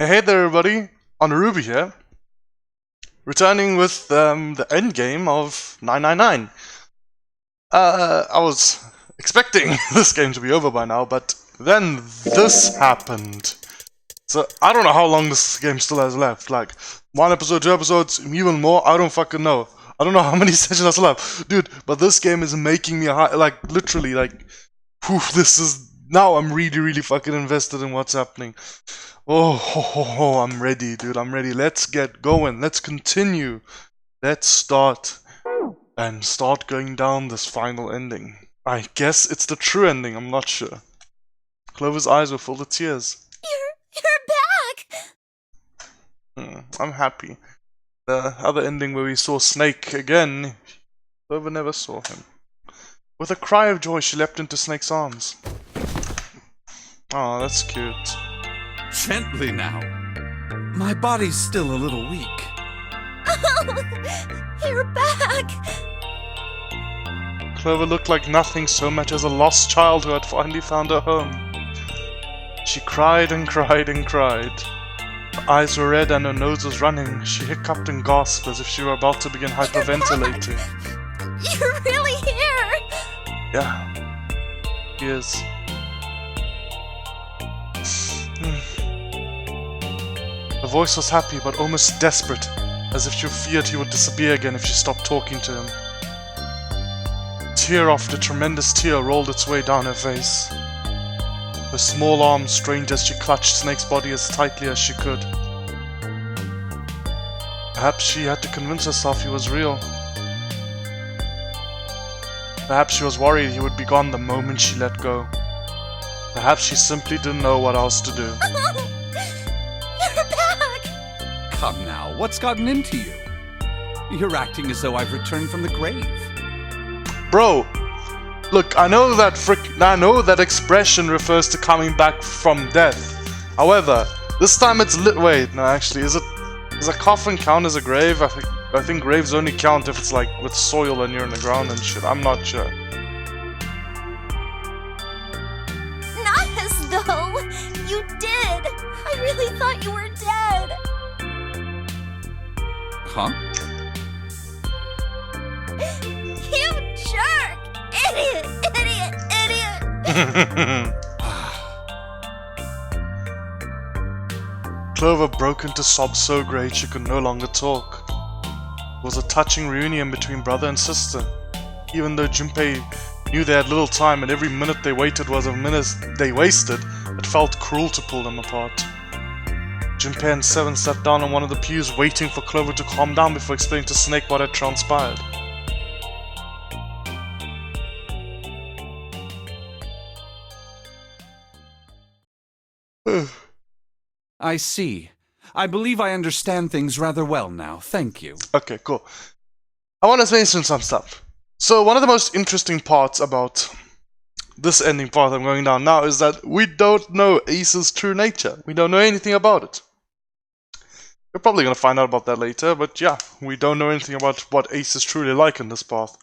Hey there everybody, Onurubu here, returning with the end game of 999. I was expecting this game to be over by now, but then this happened. So I don't know how long this game still has left, like 1 episode, 2 episodes, even more, I don't fucking know. I don't know how many sessions I still have. Dude, but this game is making me like literally like, whew, this is, now I'm really fucking invested in what's happening. Oh, I'm ready, dude. I'm ready. Let's get going. Let's continue. Let's start and start going down this final ending. I guess it's the true ending. I'm not sure. Clover's eyes were full of tears. You're back! I'm happy. The other ending where we saw Snake again, Clover never saw him. With a cry of joy, she leapt into Snake's arms. Oh, that's cute. Gently now. My body's still a little weak. Oh, you're back! Clover looked like nothing so much as a lost child who had finally found her home. She cried and cried and cried. Her eyes were red and her nose was running. She hiccuped and gasped as if she were about to begin hyperventilating. You're really here! Yeah, he is. Her voice was happy but almost desperate, as if she feared he would disappear again if she stopped talking to him. Tear after tremendous tear rolled its way down her face. Her small arms strained as she clutched Snake's body as tightly as she could. Perhaps she had to convince herself he was real. Perhaps she was worried he would be gone the moment she let go. Perhaps she simply didn't know what else to do. You're back! Come now, what's gotten into you? You're acting as though I've returned from the grave. Bro, look, I know that expression refers to coming back from death. However, this time it's wait, no, actually, does a coffin count as a grave? I think graves only count if it's like with soil and you're in the ground and shit. I'm not sure. Not as though you did! I really thought you were dead! Huh? You jerk! Idiot! Clover broke into sobs so great she could no longer talk. It was a touching reunion between brother and sister. Even though Junpei knew they had little time and every minute they waited was a minute they wasted, it felt cruel to pull them apart. Junpei and Seven sat down on one of the pews waiting for Clover to calm down before explaining to Snake what had transpired. I see. I believe I understand things rather well now, thank you. Okay, cool. I want to mention some stuff. So one of the most interesting parts about this ending path I'm going down now is that we don't know Ace's true nature. We don't know anything about it. We're probably going to find out about that later, but yeah, we don't know anything about what Ace is truly like in this path.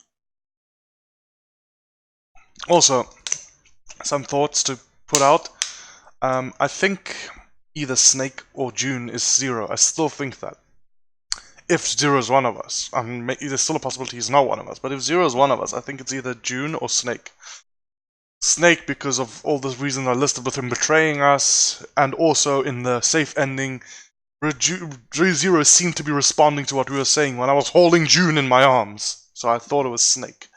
Also, some thoughts to put out. I think either Snake or June is Zero. I still think that. If Zero is one of us. There's still a possibility he's not one of us, but if Zero is one of us, I think it's either June or Snake. Snake because of all the reasons I listed with him betraying us, and also in the safe ending, Zero seemed to be responding to what we were saying when I was holding June in my arms. So I thought it was Snake.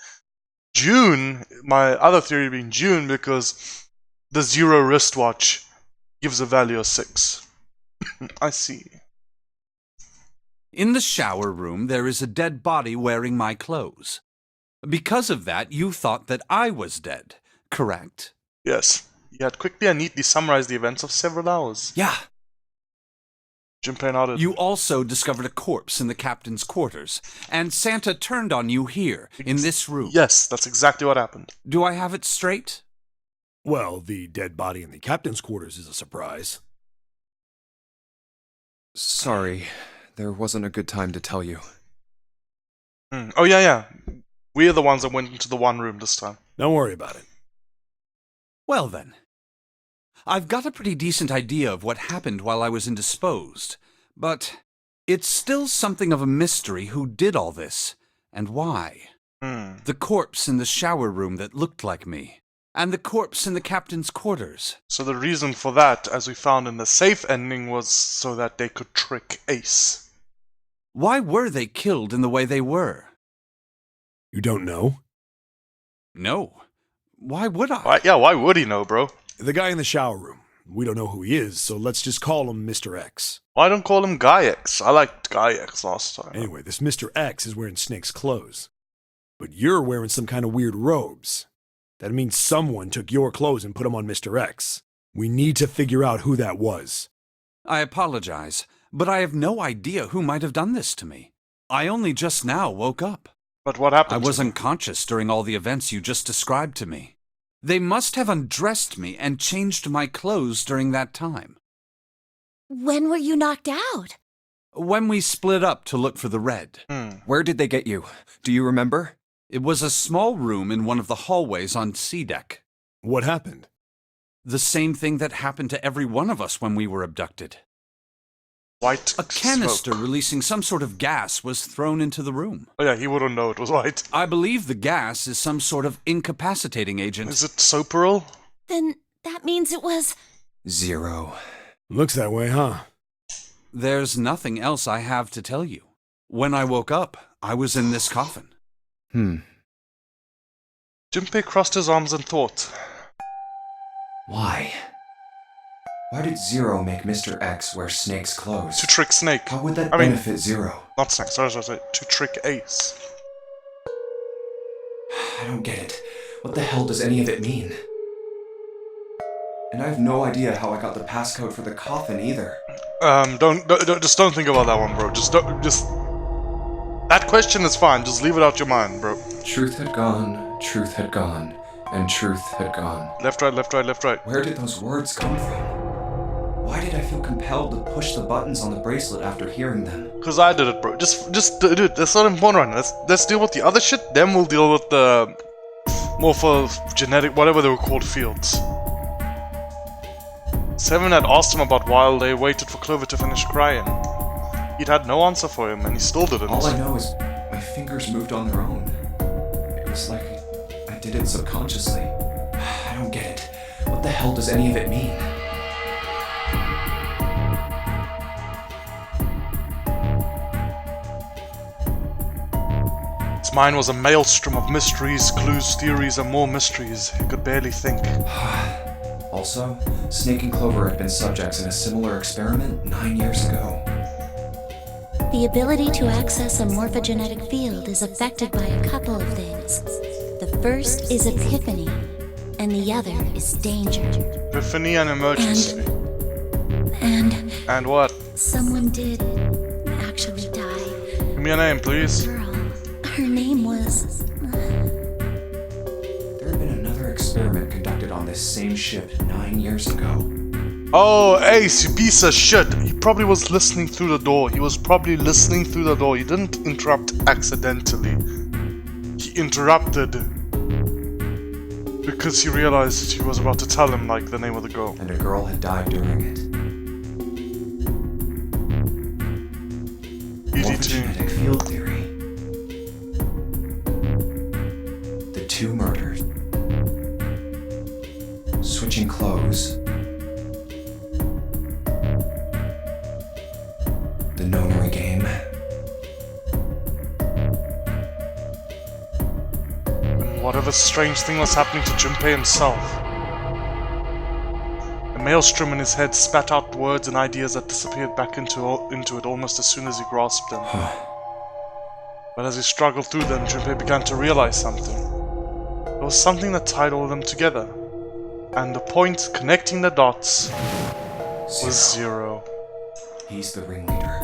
June, my other theory being June because the Zero wristwatch gives a value of 6. I see. In the shower room, there is a dead body wearing my clothes. Because of that, you thought that I was dead, correct? Yes. You had quickly and neatly summarized the events of several hours. Yeah. Junpei nodded. You also discovered a corpse in the captain's quarters, and Santa turned on you here, in this room. Yes, that's exactly what happened. Do I have it straight? Well, the dead body in the captain's quarters is a surprise. Sorry, there wasn't a good time to tell you. Oh yeah. We are the ones that went into the one room this time. Don't worry about it. Well then. I've got a pretty decent idea of what happened while I was indisposed, but it's still something of a mystery who did all this, and why. The corpse in the shower room that looked like me, and the corpse in the captain's quarters. So the reason for that, as we found in the safe ending, was so that they could trick Ace. Why were they killed in the way they were? You don't know? No. Why would I? Why would he know, bro? The guy in the shower room. We don't know who he is, so let's just call him Mr. X. Why don't call him Guy X? I liked Guy X last time. Anyway, this Mr. X is wearing Snake's clothes. But you're wearing some kind of weird robes. That means someone took your clothes and put them on Mr. X. We need to figure out who that was. I apologize, but I have no idea who might have done this to me. I only just now woke up. But what happened? I was unconscious during all the events you just described to me. They must have undressed me and changed my clothes during that time. When were you knocked out? When we split up to look for the red. Where did they get you? Do you remember? It was a small room in one of the hallways on C deck. What happened? The same thing that happened to every one of us when we were abducted. White A canister smoke. releasing some sort of gas was thrown into the room. Oh yeah, he wouldn't know it was white. I believe the gas is some sort of incapacitating agent. Is it Soperil? Then that means it was... 0. Looks that way, huh? There's nothing else I have to tell you. When I woke up, I was in this coffin. Junpei crossed his arms in thought. Why? Why did Zero make Mr. X wear Snake's clothes? To trick Snake. How would that I mean- benefit Zero? Not Snake, sorry. To trick Ace. I don't get it. What the hell does any of it mean? And I have no idea how I got the passcode for the coffin either. Just don't think about that one, bro. That question is fine, just leave it out your mind, bro. Truth had gone, and truth had gone. Left, right, left, right, left, right. Where did those words come from? Why did I feel compelled to push the buttons on the bracelet after hearing them? Cause I did it, bro. Just do it. That's not important right now. Let's deal with the other shit, then we'll deal with the morphogenetic, whatever they were called, fields. Seven had asked him about while they waited for Clover to finish crying. He'd had no answer for him, and he still didn't. All I know is my fingers moved on their own. It was like I did it subconsciously. I don't get it. What the hell does any of it mean? His mind was a maelstrom of mysteries, clues, theories, and more mysteries. He could barely think. Also, Snake and Clover had been subjects in a similar experiment 9 years ago. The ability to access a morphogenetic field is affected by a couple of things. The first is epiphany, and the other is danger. Epiphany and emergency. And what? someone did actually die. Give me a name, please. Girl. Her name was... There had been another experiment conducted on this same ship 9 years ago. Oh, Ace, you piece of shit. He probably was listening through the door. He didn't interrupt accidentally. He interrupted because he realized he was about to tell him, like, the name of the girl. And a girl had died during it. Morphogenetic field theory. The two murders. Switching clothes. The nonary game. And whatever strange thing was happening to Junpei himself. The maelstrom in his head spat out words and ideas that disappeared back into it almost as soon as he grasped them. But as he struggled through them, Junpei began to realize something. There was something that tied all of them together. And the point connecting the dots was Zero. He's the ringleader.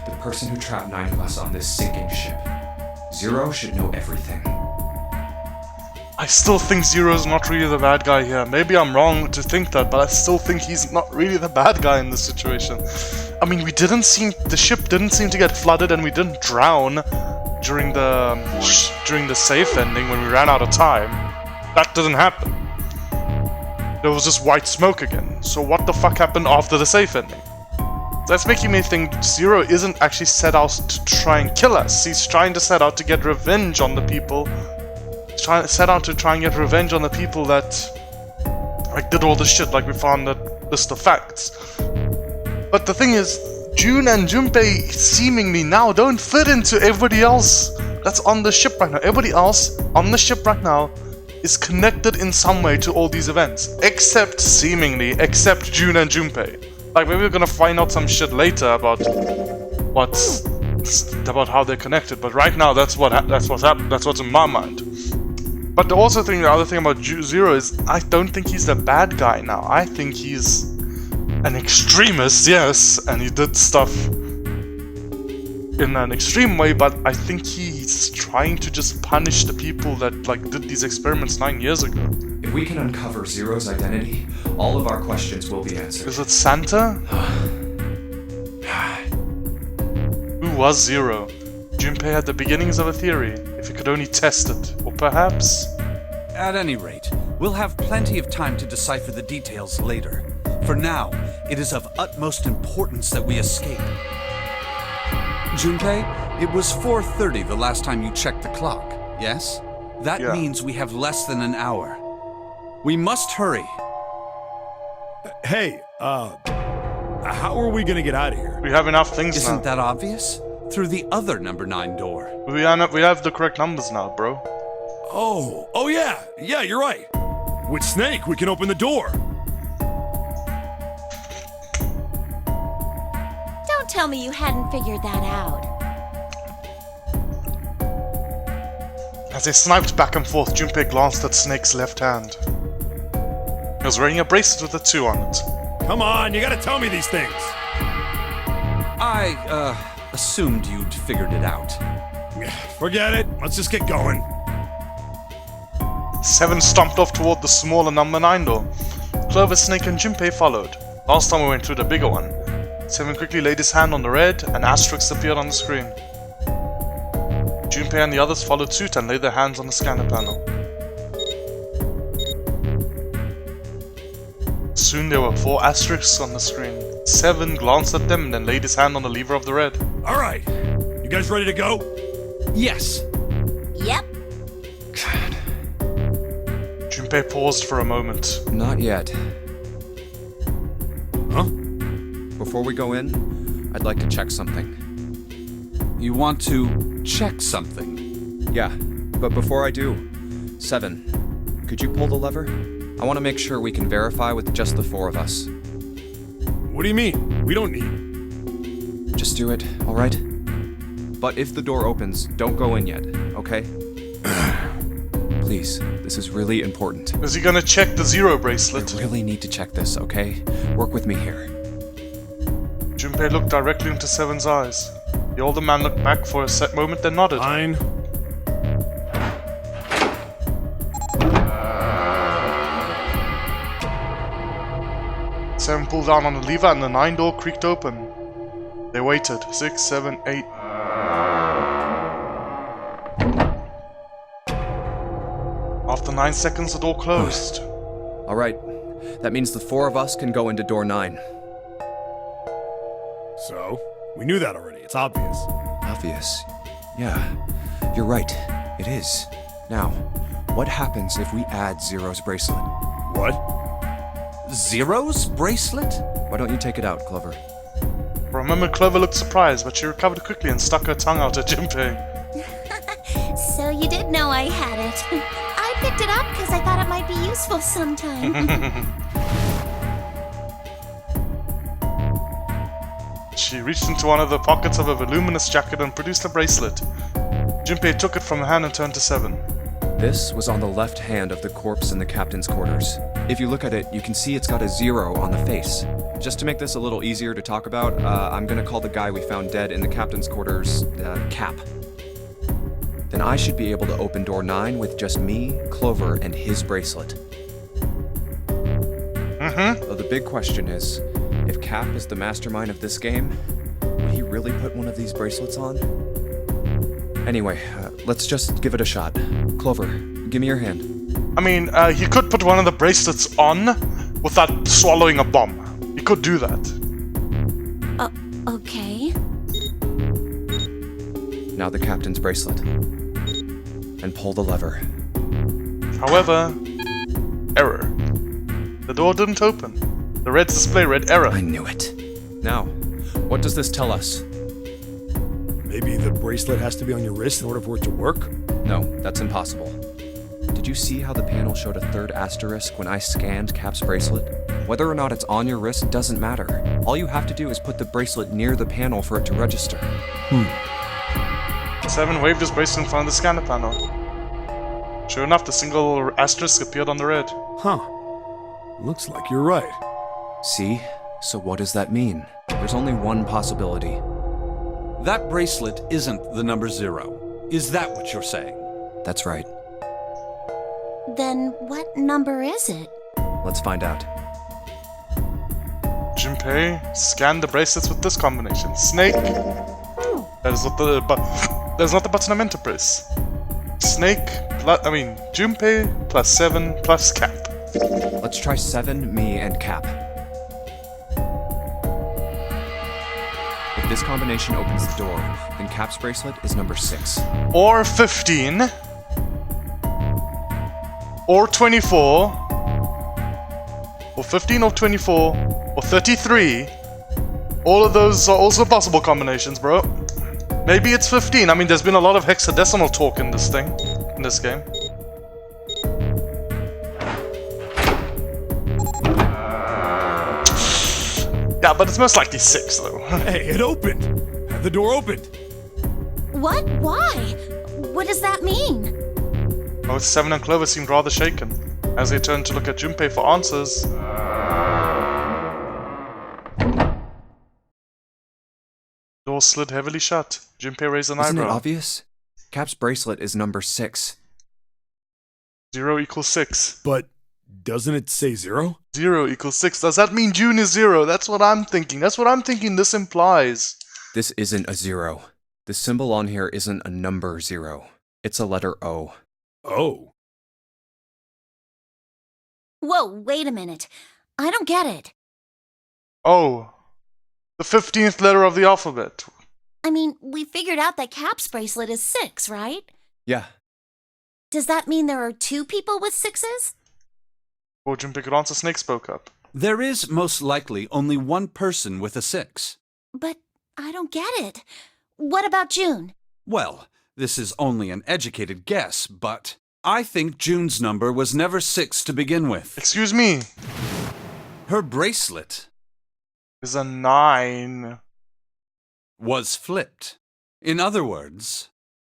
The person who trapped 9 of us on this sinking ship. Zero should know everything. I still think Zero's not really the bad guy here. Maybe I'm wrong to think that, but I still think he's not really the bad guy in this situation. I mean, the ship didn't seem to get flooded, and we didn't drown during the safe ending when we ran out of time. That didn't happen. there was just white smoke again. So what the fuck happened after the safe ending? That's making me think Zero isn't actually set out to try and kill us. He's trying to set out to get revenge on the people. He's set out to try and get revenge on the people that like did all this shit, like we found that list of facts. But the thing is, June and Junpei seemingly now don't fit into everybody else that's on the ship right now. Everybody else on the ship right now is connected in some way to all these events, except June and Junpei. Like, maybe we're gonna find out some shit later about how they're connected, but right now that's what's in my mind. But the other thing about Zero is I don't think he's the bad guy now. I think he's an extremist, yes, and he did stuff in an extreme way, but I think he's trying to just punish the people that like did these experiments 9 years ago. If we can uncover Zero's identity, all of our questions will be answered. Is it Santa? Who was Zero? Junpei had the beginnings of a theory, if he could only test it. Or perhaps... At any rate, we'll have plenty of time to decipher the details later. For now, it is of utmost importance that we escape. Junpei, it was 4:30 the last time you checked the clock, yes? That means we have less than an hour. We must hurry. Hey, how are we gonna get out of here? we have enough things now. Isn't that obvious? Through the other number 9 door. We have the correct numbers now, bro. Oh yeah, you're right. With Snake, we can open the door. Don't tell me you hadn't figured that out. As they sniped back and forth, Junpei glanced at Snake's left hand. He was wearing a bracelet with a 2 on it. Come on, you gotta tell me these things. I, assumed you'd figured it out. Forget it. Let's just get going. 7 stomped off toward the smaller number 9 door. Clover, Snake, and Junpei followed. Last time we went through the bigger one. 7 quickly laid his hand on the red, and asterisks appeared on the screen. Junpei and the others followed suit and laid their hands on the scanner panel. Soon there were 4 asterisks on the screen. 7 glanced at them and then laid his hand on the lever of the red. Alright, you guys ready to go? Yes. Yep. Junpei paused for a moment. Not yet. Huh? Before we go in, I'd like to check something. You want to check something? Yeah, but before I do, 7, could you pull the lever? I want to make sure we can verify with just the 4 of us. What do you mean? We don't need... Just do it, alright? But if the door opens, don't go in yet, okay? Please, this is really important. Is he gonna check the Zero bracelet? I really need to check this, okay? Work with me here. Junpei looked directly into 7's eyes. The older man looked back for a moment, then nodded. Fine. Seven pulled down on the lever and the 9 door creaked open. They waited. 6, 7, 8. After 9 seconds, the door closed. Alright, that means the 4 of us can go into door 9. So, we knew that already. It's obvious. Obvious. Yeah, you're right. It is. Now, what happens if we add Zero's bracelet? What? Zero's bracelet? Why don't you take it out, Clover? For a moment, Clover looked surprised, but she recovered quickly and stuck her tongue out at Junpei. So you did know I had it. I picked it up because I thought it might be useful sometime. She reached into one of the pockets of her voluminous jacket and produced a bracelet. Junpei took it from her hand and turned to 7. This was on the left hand of the corpse in the captain's quarters. If you look at it, you can see it's got a 0 on the face. Just to make this a little easier to talk about, I'm gonna call the guy we found dead in the captain's quarters, Cap. Then I should be able to open door 9 with just me, Clover, and his bracelet. Though the big question is, if Cap is the mastermind of this game, would he really put one of these bracelets on? Anyway, let's just give it a shot. Clover, give me your hand. I mean, he could put one of the bracelets on, without swallowing a bomb. He could do that. Okay. Now the captain's bracelet. And pull the lever. However, error. The door didn't open. The red display read error. I knew it. Now, what does this tell us? Maybe the bracelet has to be on your wrist in order for it to work? No, that's impossible. Did you see how the panel showed a third asterisk when I scanned Cap's bracelet? Whether or not it's on your wrist doesn't matter. All you have to do is put the bracelet near the panel for it to register. 7 waved his bracelet in front of the scanner panel. Sure enough, the single asterisk appeared on the red. Huh. Looks like you're right. See? So what does that mean? There's only one possibility. That bracelet isn't the number 0. Is that what you're saying? That's right. Then what number is it? Let's find out. Junpei scanned the bracelets with this combination. Snake. That is not the button I meant to press. Snake plus, Junpei plus 7 plus Cap. Let's try 7, me, and Cap. If this combination opens the door, then Cap's bracelet is number 6. Or 15. Or 24. Or 15 or 24. Or 33. All of those are also possible combinations, bro. Maybe it's 15. I mean, there's been a lot of hexadecimal talk in this thing. In this game. Yeah, but it's most likely 6, though. Hey, it opened! The door opened! What? Why? What does that mean? Both 7 and Clover seemed rather shaken. As they turned to look at Junpei for answers, door slid heavily shut. Junpei raised an Isn't it eyebrow. obvious? Cap's bracelet is number 6. 0 equals 6. But doesn't it say 0? 0 equals 6. Does that mean June is 0? That's what I'm thinking. That's what I'm thinking this implies. This isn't a 0. The symbol on here isn't a number 0. It's a letter O. Oh. Whoa, wait a minute. I don't get it. Oh. The 15th letter of the alphabet. I mean, we figured out that Cap's bracelet is 6, right? Yeah. Does that mean there are 2 people with 6s? Before Junpei could answer, Snake spoke up. There is most likely only one person with a 6. But I don't get it. What about June? Well, this is only an educated guess, but I think June's number was never 6 to begin with. Excuse me. Her bracelet Is a 9. was flipped. In other words,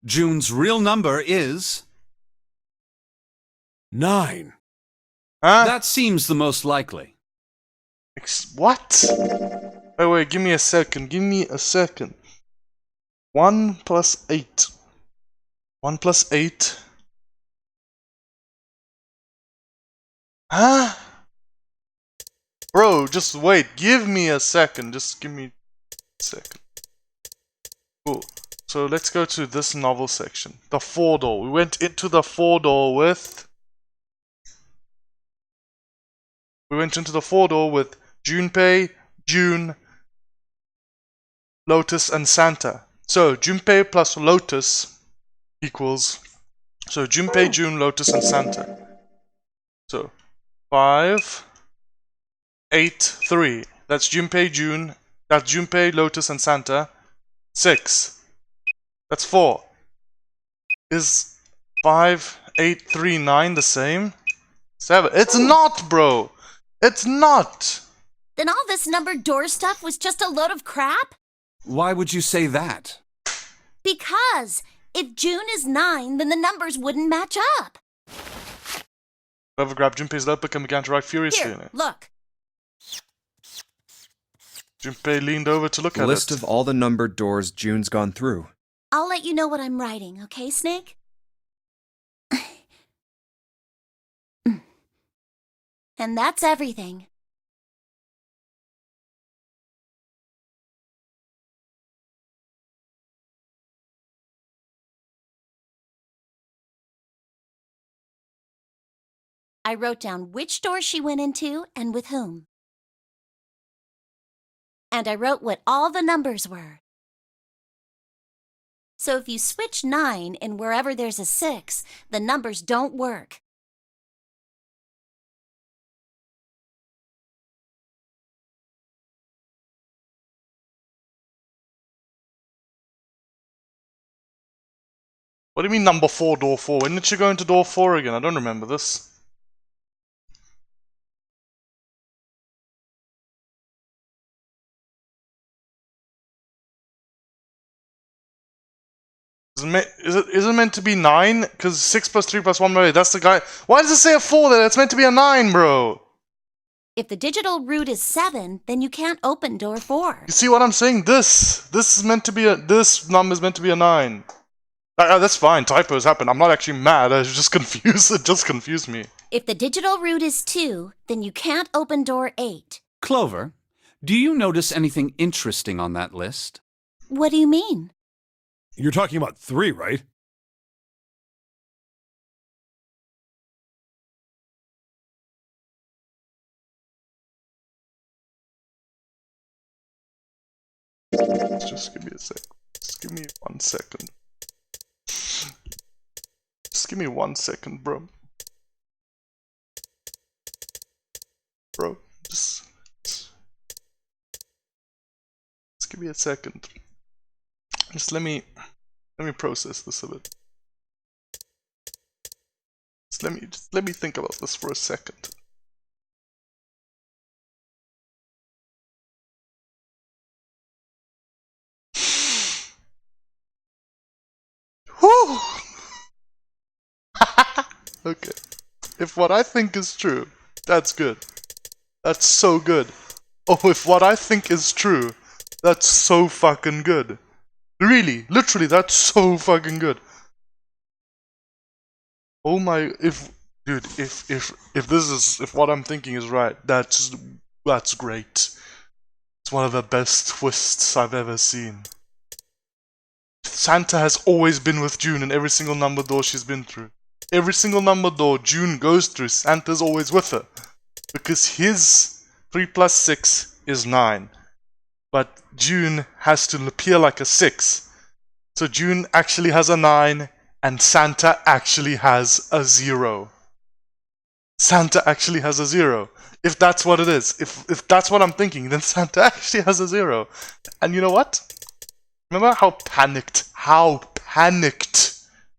June's real number is... 9. Huh? That seems the most likely. What? Wait, give me a second. 1 plus 8. 1 plus 8. Huh? Bro, just wait. Give me a second. Just give me a second. Cool. So let's go to this novel section. The 4-door. We went into the 4-door with... Junpei, June, Lotus, and Santa. So, Junpei plus Lotus equals... So, Junpei, June, Lotus, and Santa. So, 5, 8, 3. That's Junpei, June. That's Junpei, Lotus, and Santa. 6. That's 4. Is 5, 8, 3, 9 the same? 7. It's not, bro! It's not! Then all this numbered door stuff was just a load of crap? Why would you say that? Because if June is 9, then the numbers wouldn't match up. Clover grabbed Junpei's notebook and began to write furiously in Here, it. look. Junpei leaned over to look at List it. of all the numbered doors June's gone through. I'll let you know what I'm writing, okay, Snake? And that's everything. I wrote down which door she went into and with whom. And I wrote what all the numbers were. So if you switch 9 in wherever there's a 6, the numbers don't work. What do you mean number 4, door 4? When did she go into door 4 again? I don't remember this. Is it meant to be 9? Because 6 plus 3 plus 1, right? That's the guy. Why does it say a 4 there? It's meant to be a 9, bro. If the digital root is 7, then you can't open door 4. You see what I'm saying? This is meant to be this number is meant to be a 9. That's fine. Typos happen. I'm not actually mad. I was just confused. It just confused me. If the digital root is 2, then you can't open door 8. Clover, do you notice anything interesting on that list? What do you mean? You're talking about 3, right? Just give me a sec. Just give me 1 second. Just give me 1 second, bro. Bro, just give me a second. Just let me process this a bit. Just let me think about this for a second. Whew. Okay. If what I think is true, that's good. That's so good. Oh, if what I think is true, that's so fucking good. Really, literally, that's so fucking good. Oh my, if what I'm thinking is right, that's great. It's one of the best twists I've ever seen. Santa has always been with June in every single number door she's been through. Every single number door June goes through, Santa's always with her. Because his 3 plus 6 is 9. But June has to appear like a 6. So June actually has a 9, and Santa actually has a 0. Santa actually has a 0. If that's what it is. If that's what I'm thinking, then Santa actually has a 0. And you know what? Remember how panicked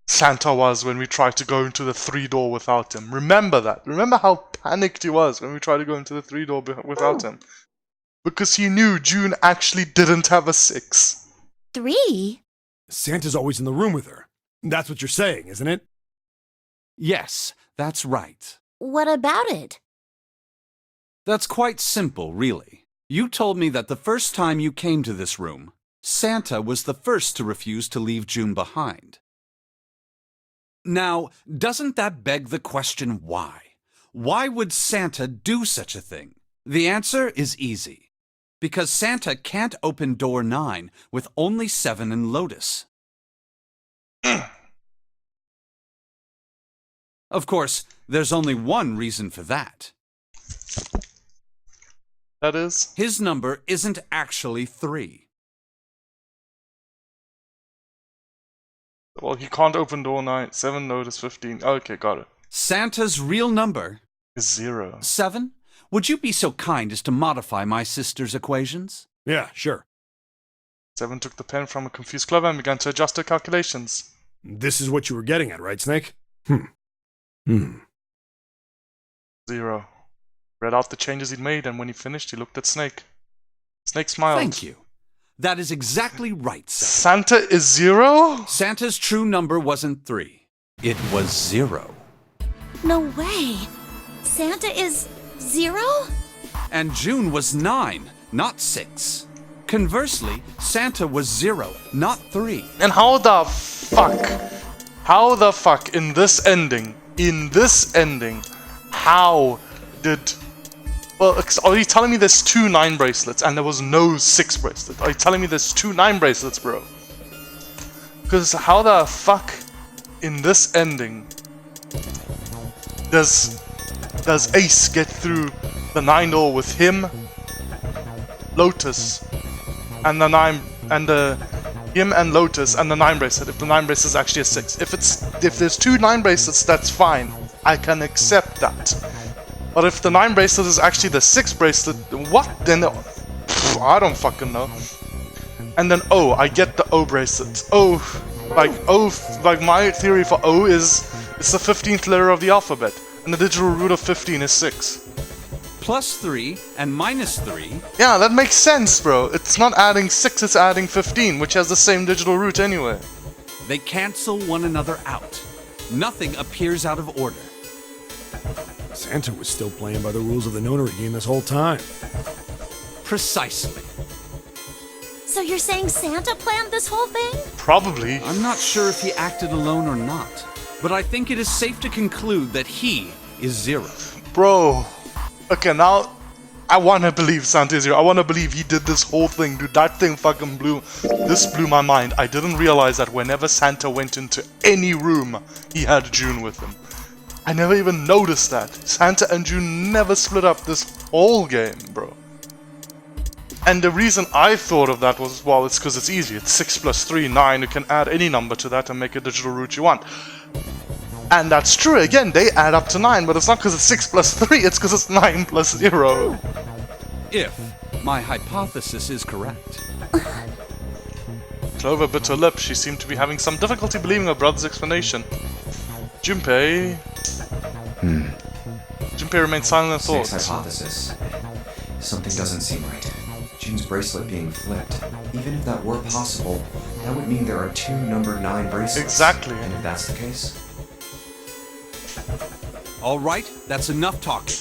Santa was when we tried to go into the 3 door without him? Remember that. Remember how panicked he was when we tried to go into the 3 door without him? Because he knew June actually didn't have a 6. 3? Santa's always in the room with her. That's what you're saying, isn't it? Yes, that's right. What about it? That's quite simple, really. You told me that the first time you came to this room, Santa was the first to refuse to leave June behind. Now, doesn't that beg the question why? Why would Santa do such a thing? The answer is easy. Because Santa can't open door 9 with only 7 in Lotus. Of course, there's only one reason for that. That is? His number isn't actually 3. Well, he can't open door 9. 7 Lotus 15. Okay, got it. Santa's real number Is 0. 7? Would you be so kind as to modify my sister's equations? Yeah, sure. 7 took the pen from a confused Clover and began to adjust her calculations. This is what you were getting at, right, Snake? 0. Read out the changes he'd made, and when he finished, he looked at Snake. Snake smiled. Thank you. That is exactly right, sir. Santa is 0? Santa's true number wasn't 3. It was 0. No way. Santa is 0? And June was 9, not 6. Conversely, Santa was 0, not 3. And how the fuck in this ending, how did... Well, are you telling me there's 2 9 bracelets and there was no 6 bracelet? Are you telling me there's 2 9 bracelets, bro? Because how the fuck in this ending does does Ace get through the 9 door with him, Lotus, and the 9 and him and Lotus and the 9 bracelet. If the 9 bracelet is actually a 6, if there's 2 9 bracelets, that's fine. I can accept that. But if the 9 bracelet is actually the 6 bracelet, what then? I don't fucking know. And then O, I get the O bracelet. O, like my theory for O is it's the 15th letter of the alphabet, and the digital root of 15 is 6. +3 and -3. Yeah, that makes sense, bro. It's not adding 6, it's adding 15, which has the same digital root anyway. They cancel one another out. Nothing appears out of order. Santa was still playing by the rules of the nonary game this whole time. Precisely. So you're saying Santa planned this whole thing? Probably. I'm not sure if he acted alone or not, but I think it is safe to conclude that he is Zero. Bro. Okay, now I wanna believe Santa is here. I wanna believe he did this whole thing, dude. That thing fucking blew my mind. I didn't realize that whenever Santa went into any room, he had June with him. I never even noticed that. Santa and June never split up this whole game, bro. And the reason I thought of that was, well, it's because it's easy. It's 6 + 3, 9. You can add any number to that and make a digital root you want. And that's true. Again, they add up to 9, but it's not because it's 6 + 3. It's because it's 9 + 0. If my hypothesis is correct. Clover bit her lip. She seemed to be having some difficulty believing her brother's explanation. Junpei... Junpei remained silent in thought. Snake's hypothesis. Something doesn't seem right. June's bracelet being flipped. Even if that were possible, that would mean there are 2 numbered 9 bracelets. Exactly. And if that's the case... All right, that's enough talking.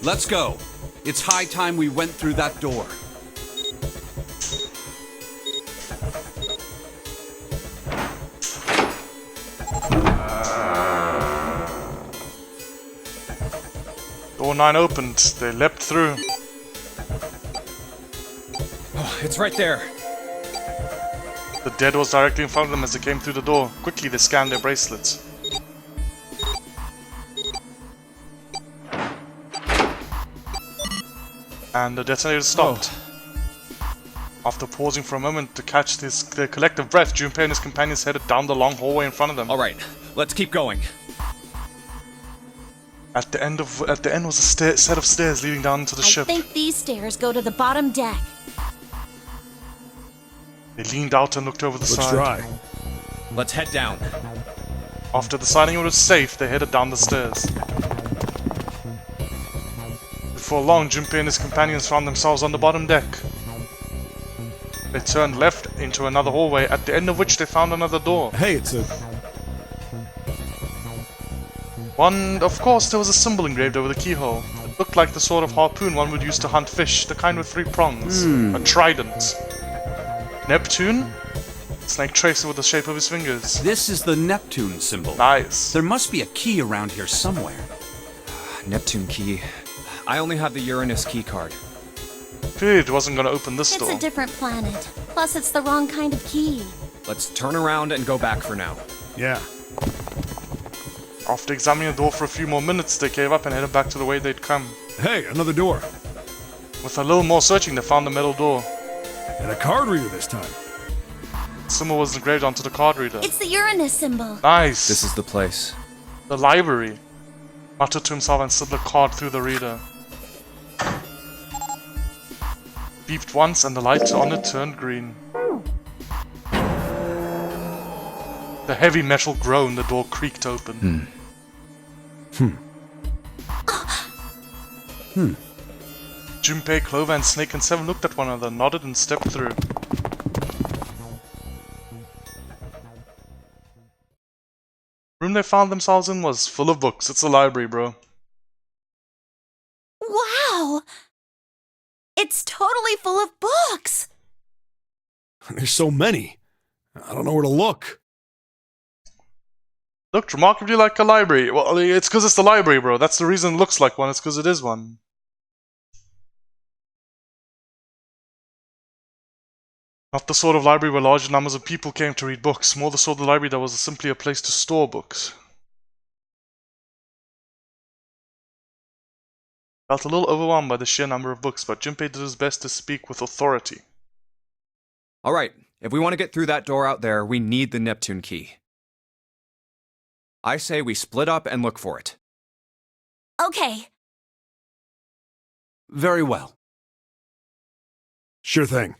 Let's go. It's high time we went through that door. Door 9 opened. They leapt through. Oh, it's right there. The dead was directly in front of them as they came through the door. Quickly, they scanned their bracelets. And the detonator stopped. After pausing for a moment to catch their collective breath, Junpei and his companions headed down the long hallway in front of them. All right, let's keep going. At the end was a set of stairs leading down into the ship. I think these stairs go to the bottom deck. They leaned out and looked over the Let's side. try. Let's head down. After deciding it was safe, they headed down the stairs. Before long, Junpei and his companions found themselves on the bottom deck. They turned left into another hallway, at the end of which they found another door. Hey, it's a... Of course, there was a symbol engraved over the keyhole. It looked like the sort of harpoon one would use to hunt fish, the kind with 3 prongs. A trident. Neptune? Snake traced it with the shape of his fingers. This is the Neptune symbol. Nice. There must be a key around here somewhere. Neptune key. I only have the Uranus key card. Figured it wasn't gonna open this It's door. a different planet. Plus, it's the wrong kind of key. Let's turn around and go back for now. Yeah. After examining the door for a few more minutes, they gave up and headed back to the way they'd come. Hey, another door. With a little more searching, they found the metal door. And a card reader this time. The symbol was engraved onto the card reader. It's the Uranus symbol. Nice. This is the place. The library. Muttered to himself and slid the card through the reader. Beeped once and the light on it turned green. The heavy metal groaned, the door creaked open. Junpei, Clover, and Snake and Seven looked at one another, nodded, and stepped through. Room they found themselves in was full of books. It's a library, bro. Wow! It's totally full of books! There's so many. I don't know where to look. Looked remarkably like a library. Well, it's because it's the library, bro. That's the reason it looks like one. It's because it is one. Not the sort of library where large numbers of people came to read books. More the sort of library that was simply a place to store books. Felt a little overwhelmed by the sheer number of books, but Junpei did his best to speak with authority. Alright, if we want to get through that door out there, we need the Neptune key. I say we split up and look for it. Okay. Very well. Sure thing.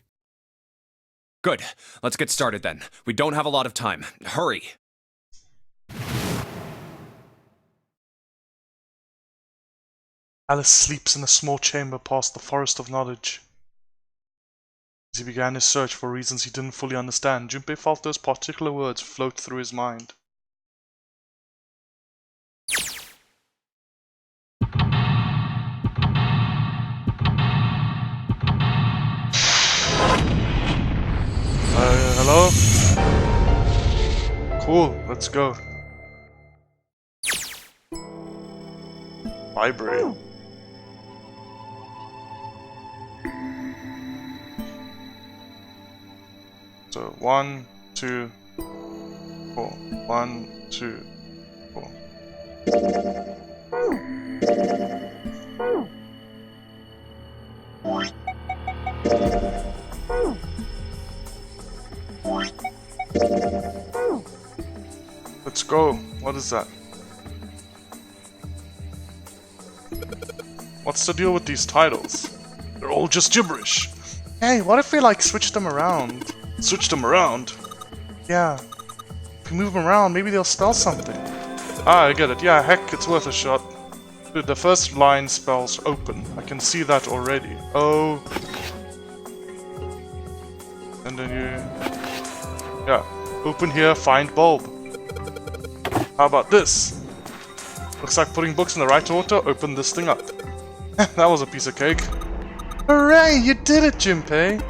Good. Let's get started then. We don't have a lot of time. Hurry. Alice sleeps in a small chamber past the Forest of Knowledge. As he began his search for reasons he didn't fully understand, Junpei felt those particular words float through his mind. Hello? Cool, let's go. Library. So 1, 2, 4. 1, 2, 4. Let's go. What is that? What's the deal with these titles? They're all just gibberish. Hey, what if we like switch them around? Switch them around? Yeah. If we move them around, maybe they'll spell something. Ah, I get it. Yeah, heck, it's worth a shot. Dude, the first line spells open. I can see that already. Oh. And then you... Yeah. Open here, find bulb. How about this? Looks like putting books in the right order. Open this thing up. That was a piece of cake. Hooray! You did it, Junpei!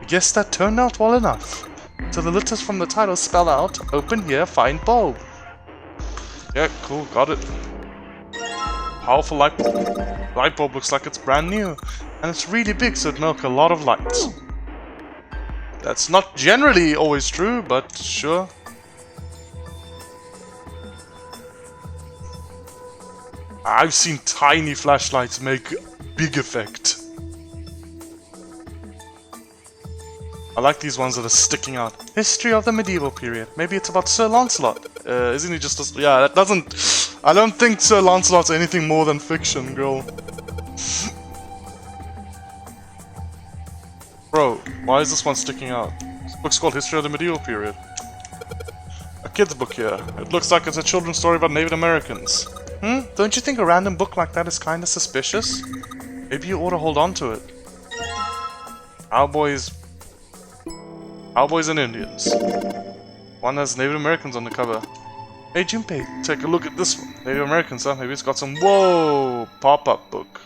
I guess that turned out well enough. So the letters from the title spell out, open here, find bulb. Yeah, cool, got it. Powerful light bulb. Light bulb looks like it's brand new. And it's really big, so it'd milk a lot of light. That's not generally always true, but sure. I've seen tiny flashlights make big effect. I like these ones that are sticking out. History of the medieval period. Maybe it's about Sir Lancelot. Isn't he just a... Yeah, that doesn't... I don't think Sir Lancelot's anything more than fiction, girl. Bro, why is this one sticking out? This book's called History of the Medieval Period. A kid's book here. It looks like it's a children's story about Native Americans. Don't you think a random book like that is kinda suspicious? Maybe you ought to hold on to it. Cowboys and Indians. One has Native Americans on the cover. Hey Junpei, take a look at this one. Native Americans, huh? Maybe it's got some... Whoa! Pop-up book.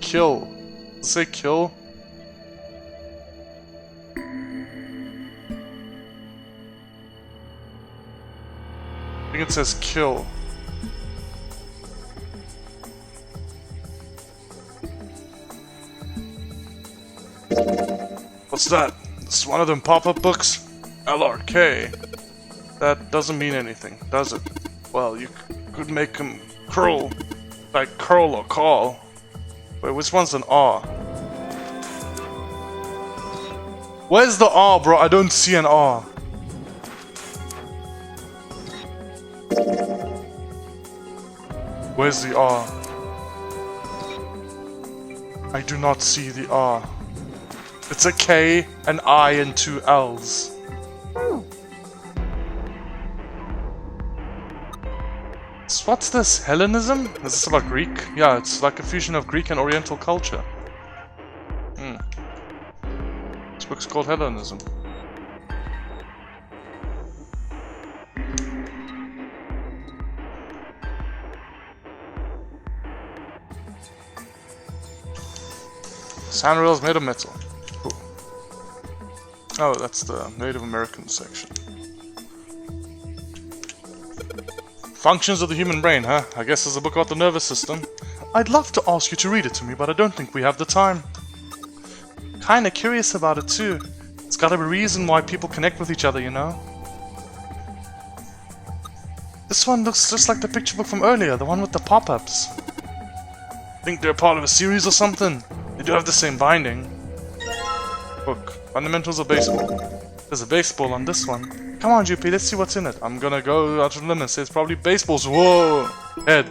Kill. Does it say kill? I think it says kill. What's that? It's one of them pop-up books? LRK. That doesn't mean anything, does it? Well, you could make them curl. Like curl or call. Wait, which one's an R? Where's the R, bro? I don't see an R. Where's the R? I do not see the R. It's a K, an I, and 2 L's. So what's this? Hellenism? Is this about Greek? Yeah, it's like a fusion of Greek and Oriental culture. This book's called Hellenism. Handrails made of metal. Cool. Oh, that's the Native American section. Functions of the human brain, huh? I guess there's a book about the nervous system. I'd love to ask you to read it to me, but I don't think we have the time. Kinda curious about it too. It's gotta be a reason why people connect with each other, you know? This one looks just like the picture book from earlier, the one with the pop-ups. Think they're part of a series or something? They do have the same binding. Book. Fundamentals of Baseball. There's a baseball on this one. Come on, GP, let's see what's in it. I'm gonna go out of the limb and say it's probably baseballs. Whoa! Head.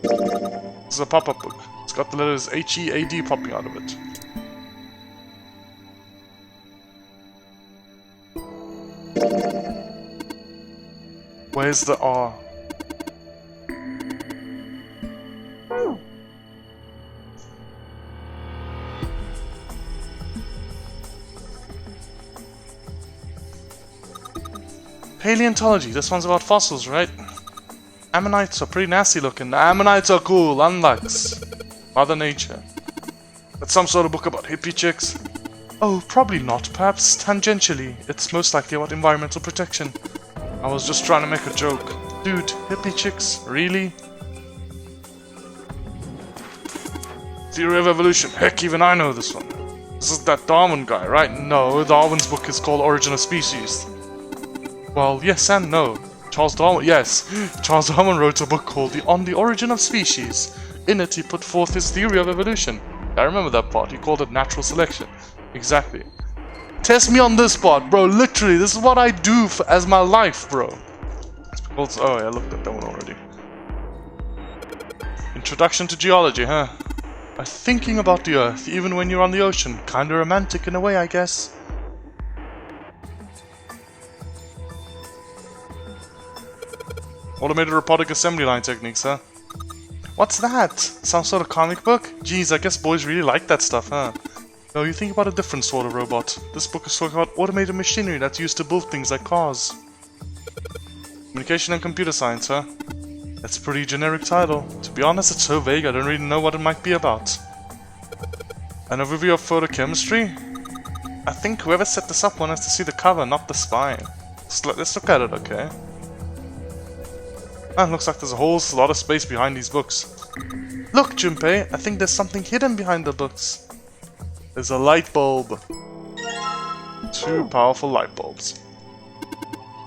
This is a pop-up book. It's got the letters H-E-A-D popping out of it. Where's the R? Paleontology. This one's about fossils, right? Ammonites are pretty nasty looking. Ammonites are cool, unlike Mother Nature. That's some sort of book about hippie chicks. Oh, probably not. Perhaps tangentially. It's most likely about environmental protection. I was just trying to make a joke. Dude, hippie chicks? Really? Theory of Evolution. Heck, even I know this one. This is that Darwin guy, right? No, Darwin's book is called Origin of Species. Well, yes and no. Charles Darwin, yes. Charles Darwin wrote a book called On the Origin of Species. In it, he put forth his theory of evolution. I remember that part. He called it natural selection. Exactly. Test me on this part, bro. Literally, this is what I do as my life, bro. Also, oh, yeah, I looked at that one already. Introduction to Geology, huh? By thinking about the Earth, even when you're on the ocean. Kinda romantic in a way, I guess. Automated robotic assembly line techniques, huh? What's that? Some sort of comic book? Geez, I guess boys really like that stuff, huh? No, you think about a different sort of robot. This book is talking about automated machinery that's used to build things like cars. Communication and computer science, huh? That's a pretty generic title. To be honest, it's so vague I don't really know what it might be about. An overview of photochemistry? I think whoever set this up wanted to see the cover, not the spine. Let's look at it, okay? Ah, looks like there's a whole lot of space behind these books. Look, Junpei, I think there's something hidden behind the books. There's a light bulb. 2 powerful light bulbs.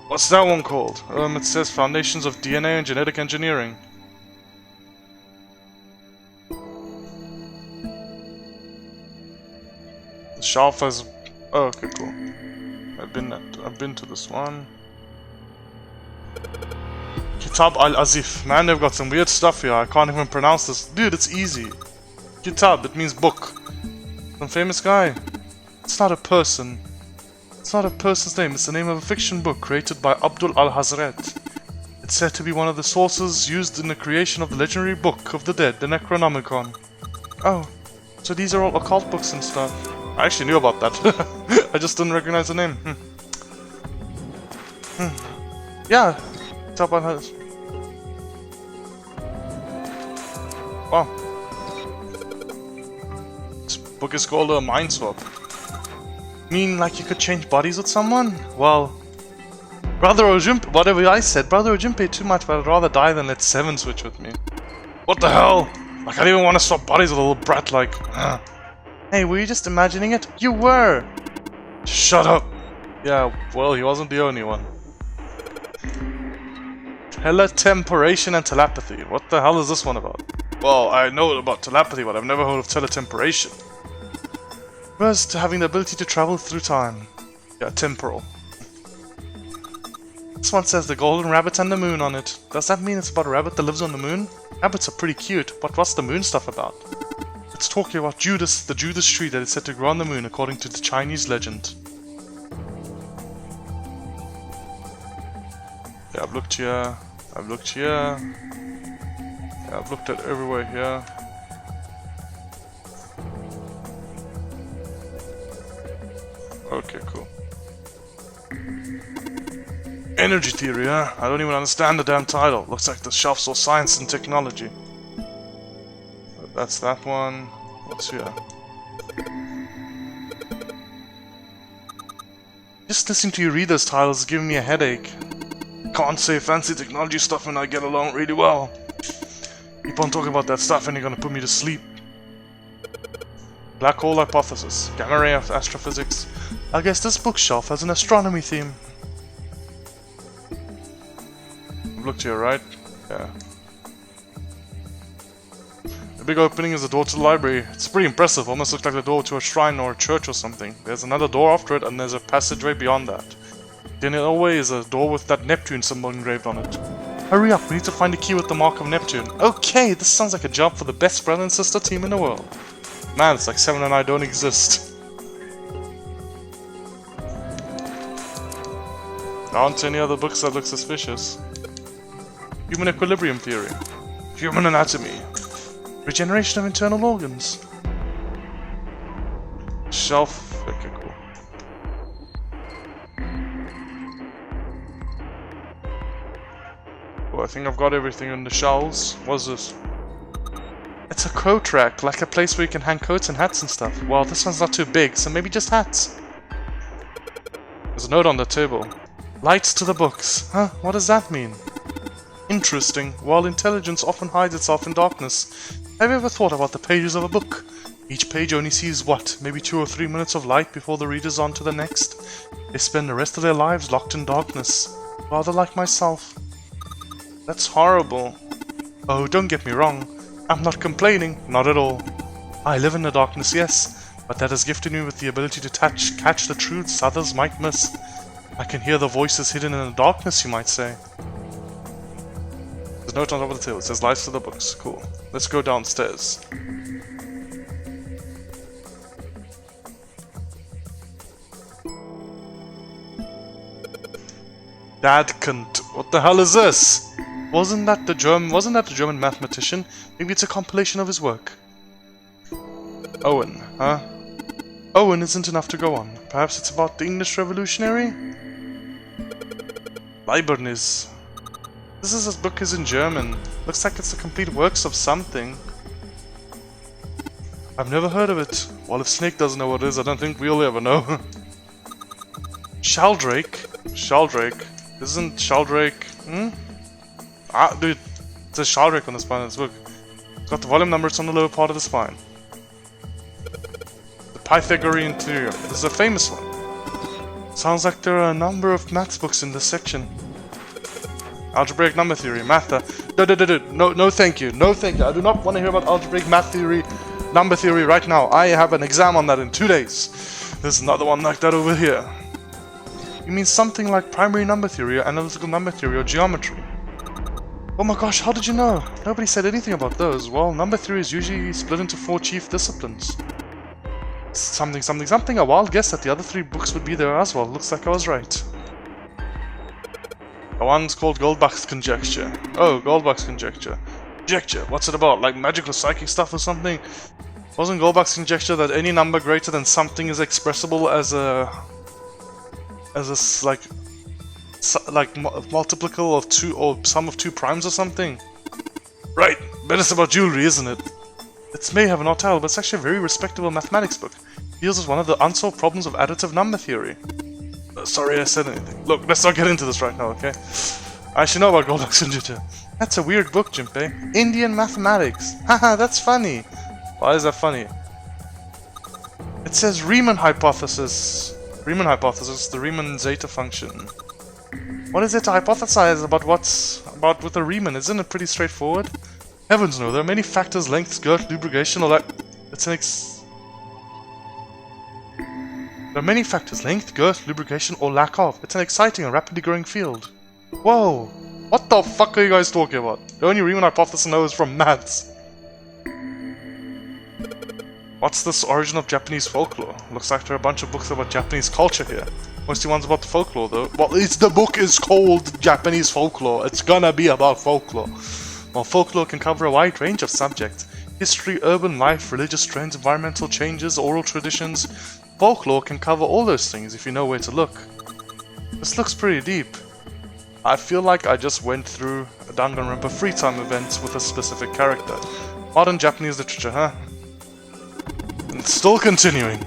What's that one called? It says Foundations of DNA and Genetic Engineering. The shelf has... Oh, okay, cool. I've been to this one. Kitab al-Azif. Man, they've got some weird stuff here. I can't even pronounce this. Dude, it's easy. Kitab, it means book. Some famous guy. It's not a person. It's not a person's name. It's the name of a fiction book created by Abdul al-Hazret. It's said to be one of the sources used in the creation of the legendary Book of the Dead, the Necronomicon. Oh, so these are all occult books and stuff. I actually knew about that. I just didn't recognize the name. Yeah. Top on hers. Wow. This book is called a Mind Swap. Mean like you could change bodies with someone? Well, Brother Ojimpe, whatever I said, Brother Ojimpe too much, but I'd rather die than let Seven switch with me. What the hell? Like, I didn't even want to swap bodies with a little brat like... Hey, were you just imagining it? You were! Shut up! Yeah, well, he wasn't the only one. Teletemporation and telepathy. What the hell is this one about? Well, I know about telepathy, but I've never heard of teletemporation. Refers to having the ability to travel through time. Yeah, temporal. This one says the golden rabbit and the moon on it. Does that mean it's about a rabbit that lives on the moon? Rabbits are pretty cute, but what's the moon stuff about? It's talking about Judas, the Judas tree that is said to grow on the moon according to the Chinese legend. Yeah, I've looked here. I've looked here. Yeah, I've looked at everywhere here. Okay, cool. Energy theory, huh? I don't even understand the damn title. Looks like the shelf's all science and technology. That's that one. What's here? Just listening to you read those titles is giving me a headache. Can't say fancy technology stuff and I get along really well. Keep on talking about that stuff and you're gonna put me to sleep. Black hole hypothesis. Gamma ray of astrophysics. I guess this bookshelf has an astronomy theme. I've looked here, right? Yeah. The big opening is the door to the library. It's pretty impressive, almost looks like the door to a shrine or a church or something. There's another door after it, and there's a passageway beyond that. Then it always is a door with that Neptune symbol engraved on it. Hurry up, we need to find a key with the mark of Neptune. Okay, this sounds like a job for the best brother and sister team in the world. Man, it's like Seven and I don't exist. There aren't any other books that look suspicious. Human equilibrium theory. Human anatomy. Regeneration of internal organs. Shelf. Okay, cool. Well, I think I've got everything in the shelves. What's this? It's a coat rack, like a place where you can hang coats and hats and stuff. Well, this one's not too big, so maybe just hats. There's a note on the table. Lights to the books. Huh? What does that mean? Interesting. While intelligence often hides itself in darkness, have you ever thought about the pages of a book? Each page only sees what? Maybe 2 or 3 minutes of light before the reader's on to the next? They spend the rest of their lives locked in darkness. Rather like myself. That's horrible. Oh, don't get me wrong. I'm not complaining. Not at all. I live in the darkness, yes, but that has gifted me with the ability to catch the truths others might miss. I can hear the voices hidden in the darkness, you might say. There's a note on top of the table. It says lights to the books. Cool. Let's go downstairs. Dadkant. What the hell is this? Wasn't that the German mathematician? Maybe it's a compilation of his work. Owen, huh? Owen isn't enough to go on. Perhaps it's about the English Revolutionary? Leibniz. This book is in German. Looks like it's the complete works of something. I've never heard of it. Well, if Snake doesn't know what it is, I don't think we'll ever know. Sheldrake? Sheldrake? Isn't Sheldrake... Ah, dude. It says Sheldrake on the spine of this book. It's got the volume numbers on the lower part of the spine. The Pythagorean theorem. This is a famous one. Sounds like there are a number of maths books in this section. Algebraic number theory, math. No, thank you. No, thank you. I do not want to hear about algebraic math theory, number theory right now. I have an exam on that in 2 days. There's another one like that over here. You mean something like primary number theory, or analytical number theory, or geometry? Oh my gosh, how did you know? Nobody said anything about those. Well, number theory is usually split into 4 chief disciplines. Something. A wild guess that the other 3 books would be there as well. Looks like I was right. The one's called Goldbach's Conjecture. Oh, Goldbach's Conjecture. Conjecture, what's it about? Like magical psychic stuff or something? Wasn't Goldbach's Conjecture that any number greater than something is expressible as a multiplical of 2 or sum of 2 primes or something? Right, but it's about jewelry, isn't it? It may have an tell, but it's actually a very respectable mathematics book. It deals with one of the unsolved problems of additive number theory. Sorry I said anything. Look, let's not get into this right now, okay? I should know about Goldbach's Conjecture. That's a weird book, Jinpei. Indian mathematics. Haha, that's funny. Why is that funny? It says Riemann hypothesis. Riemann hypothesis, the Riemann zeta function. What is it to hypothesize about with a Riemann? Isn't it pretty straightforward? Heavens no, there are many factors, length, girth, lubrication, all that. There are many factors, length, girth, lubrication, or lack of. It's an exciting and rapidly growing field. Whoa! What the fuck are you guys talking about? The only Riemann hypothesis I know is from maths. What's this origin of Japanese folklore? Looks like there are a bunch of books about Japanese culture here. Mostly ones about the folklore though. Well, the book is called Japanese folklore. It's gonna be about folklore. While folklore can cover a wide range of subjects. History, urban life, religious trends, environmental changes, oral traditions. Folklore can cover all those things if you know where to look. This looks pretty deep. I feel like I just went through a Danganronpa free time event with a specific character. Modern Japanese literature, huh? And it's still continuing.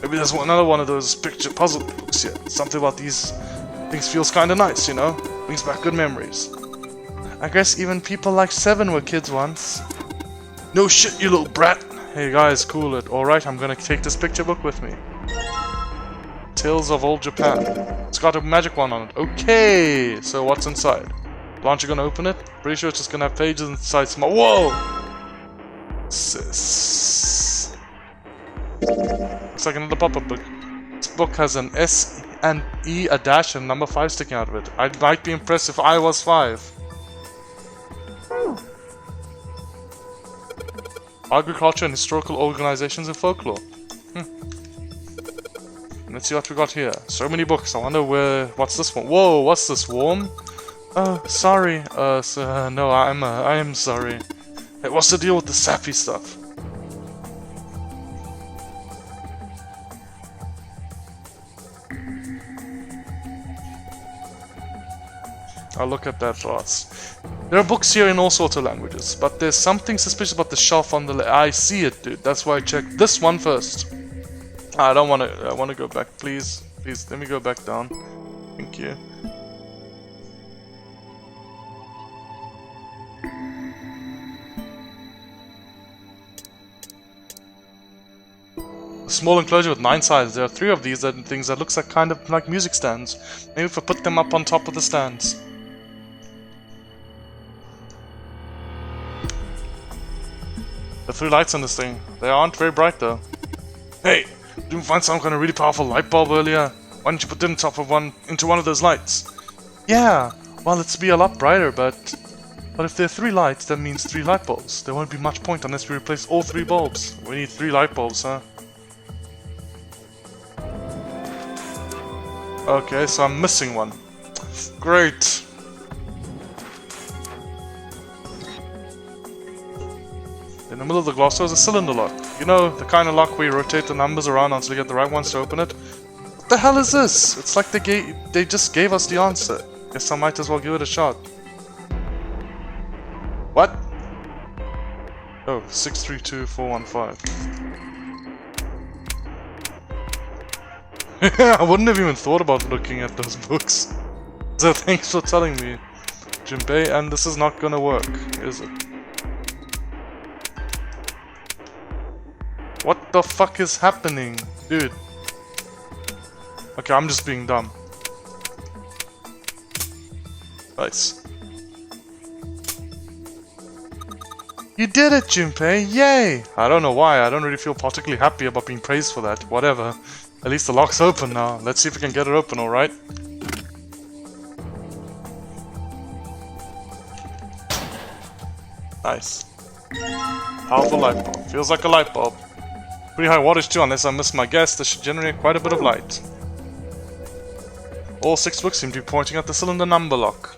Maybe there's another one of those picture puzzle books here. Something about these things feels kinda nice, you know? Brings back good memories. I guess even people like Seven were kids once. No shit, you little brat! Hey guys, cool it. Alright, I'm gonna take this picture book with me. Tales of Old Japan. It's got a magic one on it. Okay, so what's inside? Aren't you gonna open it? Pretty sure it's just gonna have pages inside small. Whoa! Looks like another pop-up book. This book has an S and E, a dash, and number 5 sticking out of it. I might be impressed if I was 5. Agriculture and historical organizations and folklore. Let's see what we got here. So many books. I wonder what's this one? Whoa, what's this? Warm? Oh, sorry. No, I am sorry. Hey, what's the deal with the sappy stuff? I'll look at that last. There are books here in all sorts of languages, but there's something suspicious about the shelf on the I see it, dude. That's why I checked this one first. I don't want to. I want to go back, please. Please, let me go back down. Thank you. A small enclosure with 9 sides. There are 3 of these things that looks like kind of like music stands. Maybe if I put them up on top of the stands. The 3 lights on this thing. They aren't very bright though. Hey, didn't you find some kind of really powerful light bulb earlier? Why don't you put it on top of into one of those lights? Yeah, well, it's be a lot brighter, but if there are 3 lights, that means 3 light bulbs. There won't be much point unless we replace all 3 bulbs. We need 3 light bulbs, huh? Okay, so I'm missing one. Great. In the middle of the glass door is a cylinder lock. You know, the kind of lock where you rotate the numbers around until you get the right ones to open it? What the hell is this? It's like they just gave us the answer. Guess I might as well give it a shot. What? Oh, 632415. I wouldn't have even thought about looking at those books. So thanks for telling me, Junpei, and this is not gonna work, is it? What the fuck is happening? Dude. Okay, I'm just being dumb. Nice. You did it, Junpei! Yay! I don't know why, I don't really feel particularly happy about being praised for that. Whatever. At least the lock's open now. Let's see if we can get it open, alright? Nice. Powerful light bulb. Feels like a light bulb. Pretty high wattage too, unless I miss my guess. This should generate quite a bit of light. All 6 books seem to be pointing at the cylinder number lock.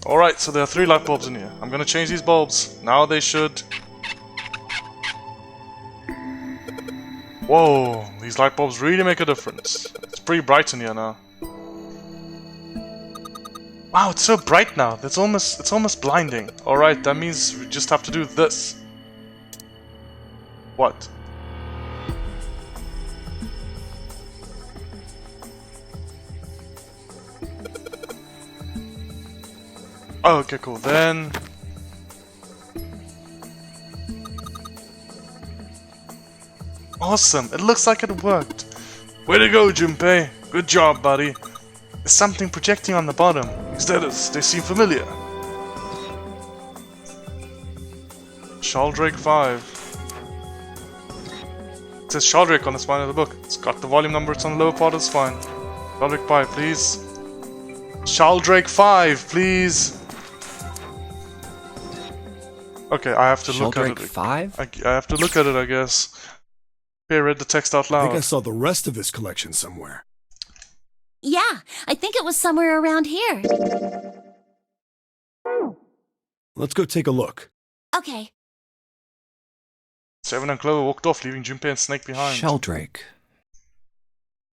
Alright, so there are 3 light bulbs in here. I'm gonna change these bulbs. Now they should... Whoa, these light bulbs really make a difference. It's pretty bright in here now. Wow, it's so bright now. It's almost blinding. Alright, that means we just have to do this. What? Oh, okay, cool. Then... Awesome! It looks like it worked! Way to go, Junpei! Good job, buddy! There's something projecting on the bottom. These letters, they seem familiar. Sheldrake 5. It says Sheldrake on the spine of the book. It's got the volume number, it's on the lower part of the spine. Sheldrake 5, please. Sheldrake 5, please! Okay, I have to look at it. Sheldrake 5? I have to look at it, I guess. Okay, I read the text out loud. I think I saw the rest of this collection somewhere. Yeah, I think it was somewhere around here. Let's go take a look. Okay. Seven and Clover walked off, leaving Junpei and Snake behind. Sheldrake.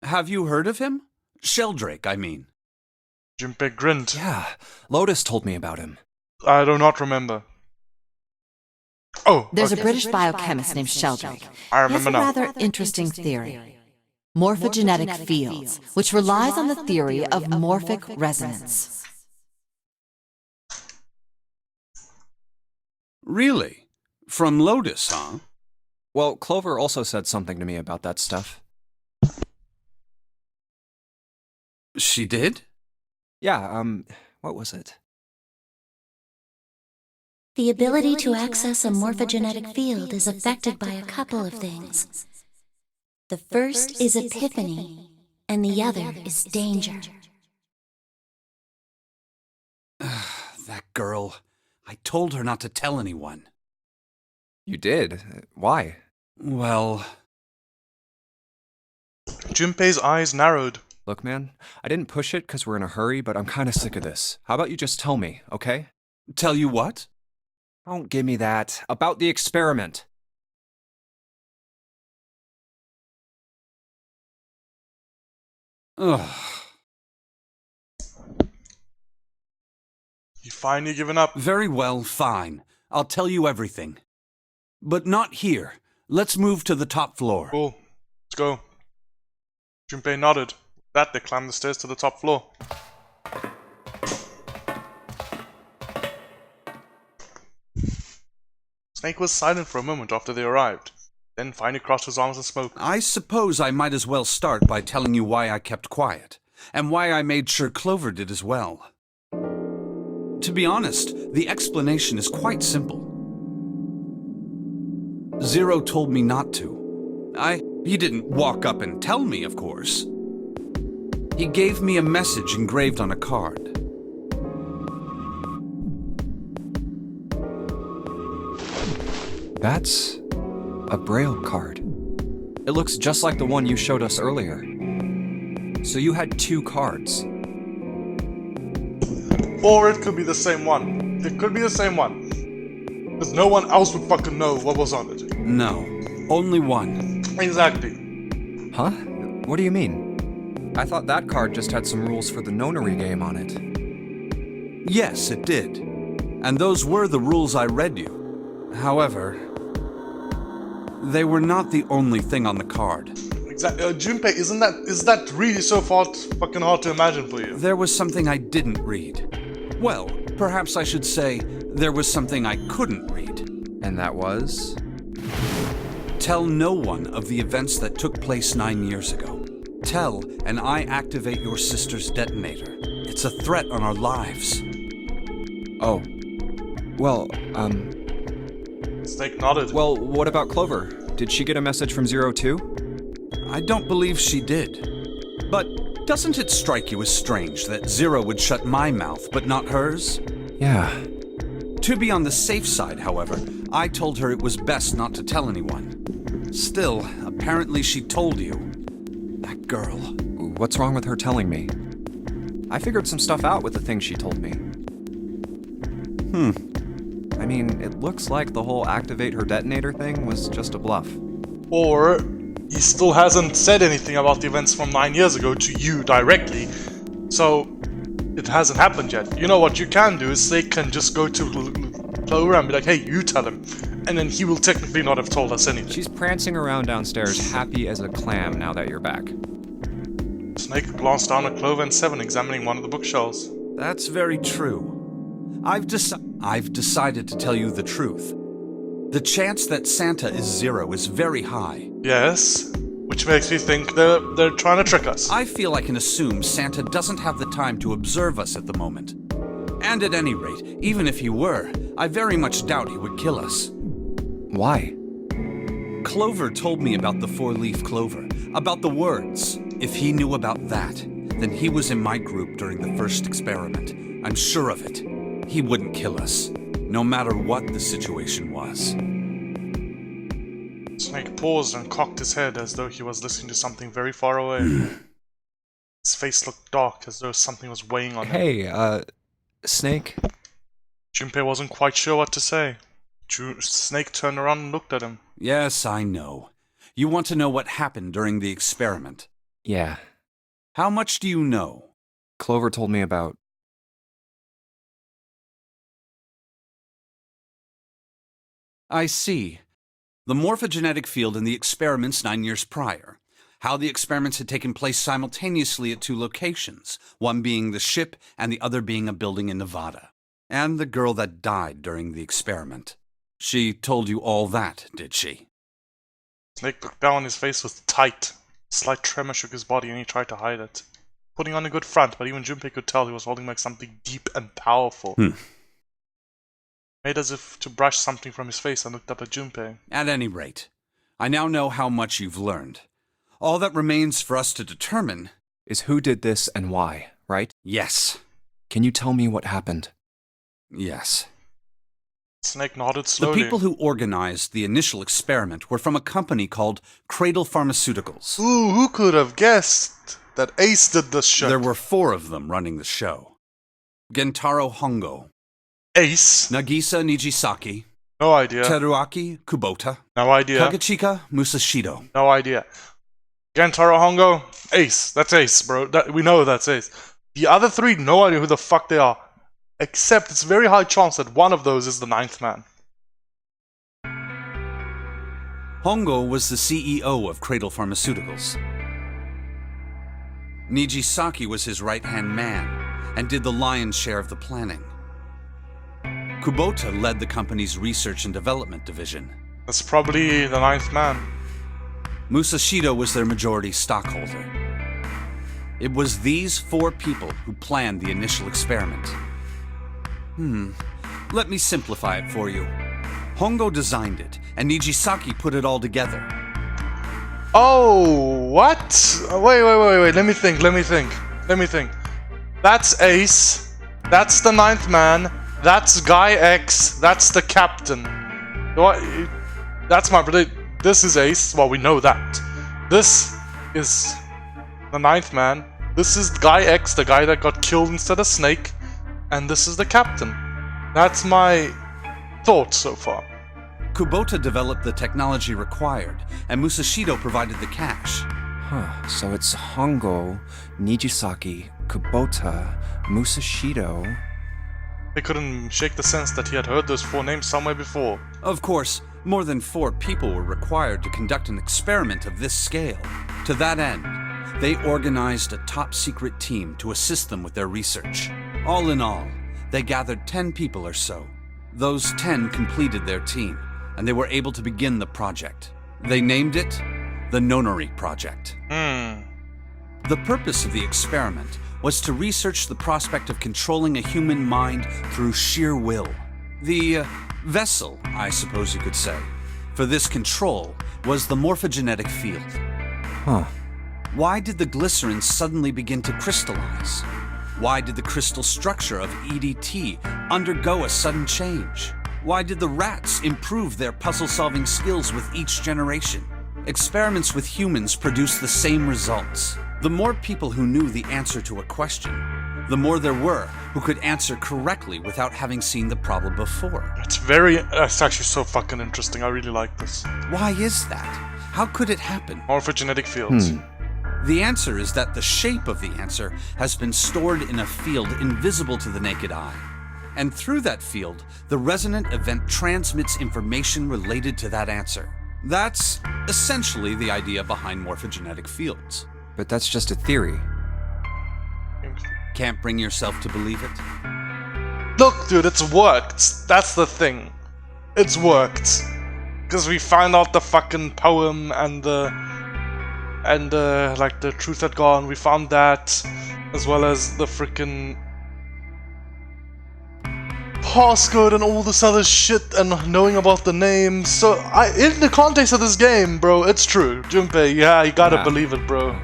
Have you heard of him? Sheldrake, I mean. Junpei grinned. Yeah, Lotus told me about him. I do not remember. Oh, There's okay. a British biochemist named Sheldrake. I He has remember a now. rather interesting theory. Morphogenetic fields, which relies on the theory of morphic resonance. Really? From Lotus, huh? Well, Clover also said something to me about that stuff. She did? Yeah, what was it? The ability to access a morphogenetic field is affected by a couple of things. The first is epiphany, and the other is danger. That girl. I told her not to tell anyone. You did? Why? Well... Junpei's eyes narrowed. Look, man, I didn't push it because we're in a hurry, but I'm kind of sick of this. How about you just tell me, okay? Tell you what? Don't give me that. About the experiment. Ugh. You finally given up. Very well, fine. I'll tell you everything. But not here. Let's move to the top floor. Cool. Let's go. Junpei nodded. With that, they climbed the stairs to the top floor. Snake was silent for a moment after they arrived, then finally crossed his arms and spoke. I suppose I might as well start by telling you why I kept quiet, and why I made sure Clover did as well. To be honest, the explanation is quite simple. Zero told me not to. He didn't walk up and tell me, of course. He gave me a message engraved on a card. That's a Braille card. It looks just like the one you showed us earlier. So you had 2 cards. Or it could be the same one. It could be the same one. Because no one else would fucking know what was on it. No, only one. Exactly. Huh? What do you mean? I thought that card just had some rules for the nonary game on it. Yes, it did. And those were the rules I read you. However, they were not the only thing on the card. Exactly. Junpei, is that really so fucking hard to imagine for you? There was something I didn't read. Well, perhaps I should say there was something I couldn't read. And that was? Tell no one of the events that took place 9 years ago. Tell, and I activate your sister's detonator. It's a threat on our lives. Oh. Well, Snake nodded. Well, what about Clover? Did she get a message from Zero too? I don't believe she did. But doesn't it strike you as strange that Zero would shut my mouth, but not hers? Yeah. To be on the safe side, however, I told her it was best not to tell anyone. Still, apparently she told you. That girl. What's wrong with her telling me? I figured some stuff out with the things she told me. I mean, it looks like the whole activate her detonator thing was just a bluff. Or he still hasn't said anything about the events from 9 years ago to you directly, so it hasn't happened yet. You know what you can do is they can just go to Clover and be like, hey, you tell him, and then he will technically not have told us anything. She's prancing around downstairs happy as a clam now that you're back. Snake glanced down at Clover and Seven, examining one of the bookshelves. That's very true. I've decided to tell you the truth. The chance that Santa is Zero is very high. Yes, which makes me think they're trying to trick us. I feel I can assume Santa doesn't have the time to observe us at the moment. And at any rate, even if he were, I very much doubt he would kill us. Why? Clover told me about the 4-leaf clover, about the words. If he knew about that, then he was in my group during the first experiment. I'm sure of it. He wouldn't kill us, no matter what the situation was. Snake paused and cocked his head as though he was listening to something very far away. His face looked dark, as though something was weighing on him. Hey, Snake? Junpei wasn't quite sure what to say. Snake turned around and looked at him. Yes, I know. You want to know what happened during the experiment. Yeah. How much do you know? Clover told me about... I see. The morphogenetic field in the experiments 9 years prior. How the experiments had taken place simultaneously at 2 locations, one being the ship and the other being a building in Nevada. And the girl that died during the experiment. She told you all that, did she? Snake looked down, his face was tight. A slight tremor shook his body and he tried to hide it. Putting on a good front, but even Junpei could tell he was holding back something deep and powerful. made as if to brush something from his face and looked up at Junpei. At any rate, I now know how much you've learned. All that remains for us to determine Is who did this and why, right? yes. Can you tell me what happened? Yes. Snake nodded The slowly. people who organized the initial experiment were from a company called Cradle Pharmaceuticals. Ooh, who could have guessed that Ace did this shit? There were 4 of them running the show. Gentaro Hongo, Ace? Nagisa Nijisaki, No idea. Teruaki Kubota, No idea. Kagechika Musashido. No idea. Gentaro Hongo? Ace. That's Ace, bro. We know that's Ace. The other 3, no idea who the fuck they are. Except it's very high chance that one of those is the 9th man. Hongo was the CEO of Cradle Pharmaceuticals. Nijisaki was his right-hand man and did the lion's share of the planning. Kubota led the company's research and development division. That's probably the 9th man. Musashido was their majority stockholder. It was these 4 people who planned the initial experiment. Let me simplify it for you. Hongo designed it, and Nijisaki put it all together. Oh, what? Wait. Let me think. That's Ace. That's the 9th man. That's Guy X. That's the captain. What? That's my prediction. This is Ace. Well, we know that. This is the 9th man. This is Guy X, the guy that got killed instead of Snake. And this is the captain. That's my thought so far. Kubota developed the technology required, and Musashido provided the cash. So it's Hongo, Nijisaki, Kubota, Musashido. They couldn't shake the sense that he had heard those 4 names somewhere before. Of course, more than 4 people were required to conduct an experiment of this scale. To that end, they organized a top-secret team to assist them with their research. All in all, they gathered 10 people or so. Those 10 completed their team, and they were able to begin the project. They named it the Nonori Project. The purpose of the experiment was to research the prospect of controlling a human mind through sheer will. The vessel, I suppose you could say, for this control was the morphogenetic field. Why did the glycerin suddenly begin to crystallize? Why did the crystal structure of EDT undergo a sudden change? Why did the rats improve their puzzle-solving skills with each generation? Experiments with humans produced the same results. The more people who knew the answer to a question, the more there were who could answer correctly without having seen the problem before. It's actually so fucking interesting. I really like this. Why is that? How could it happen? Morphogenetic fields. The answer is that the shape of the answer has been stored in a field invisible to the naked eye. And through that field, the resonant event transmits information related to that answer. That's essentially the idea behind morphogenetic fields. But that's just a theory. Can't bring yourself to believe it? Look, dude, it's worked. That's the thing. It's worked. Because we found out the fucking poem and the truth had gone. We found that, as well as the freaking passcode and all this other shit and knowing about the names. So, in the context of this game, bro, it's true. Junpei, yeah, you gotta believe it, bro.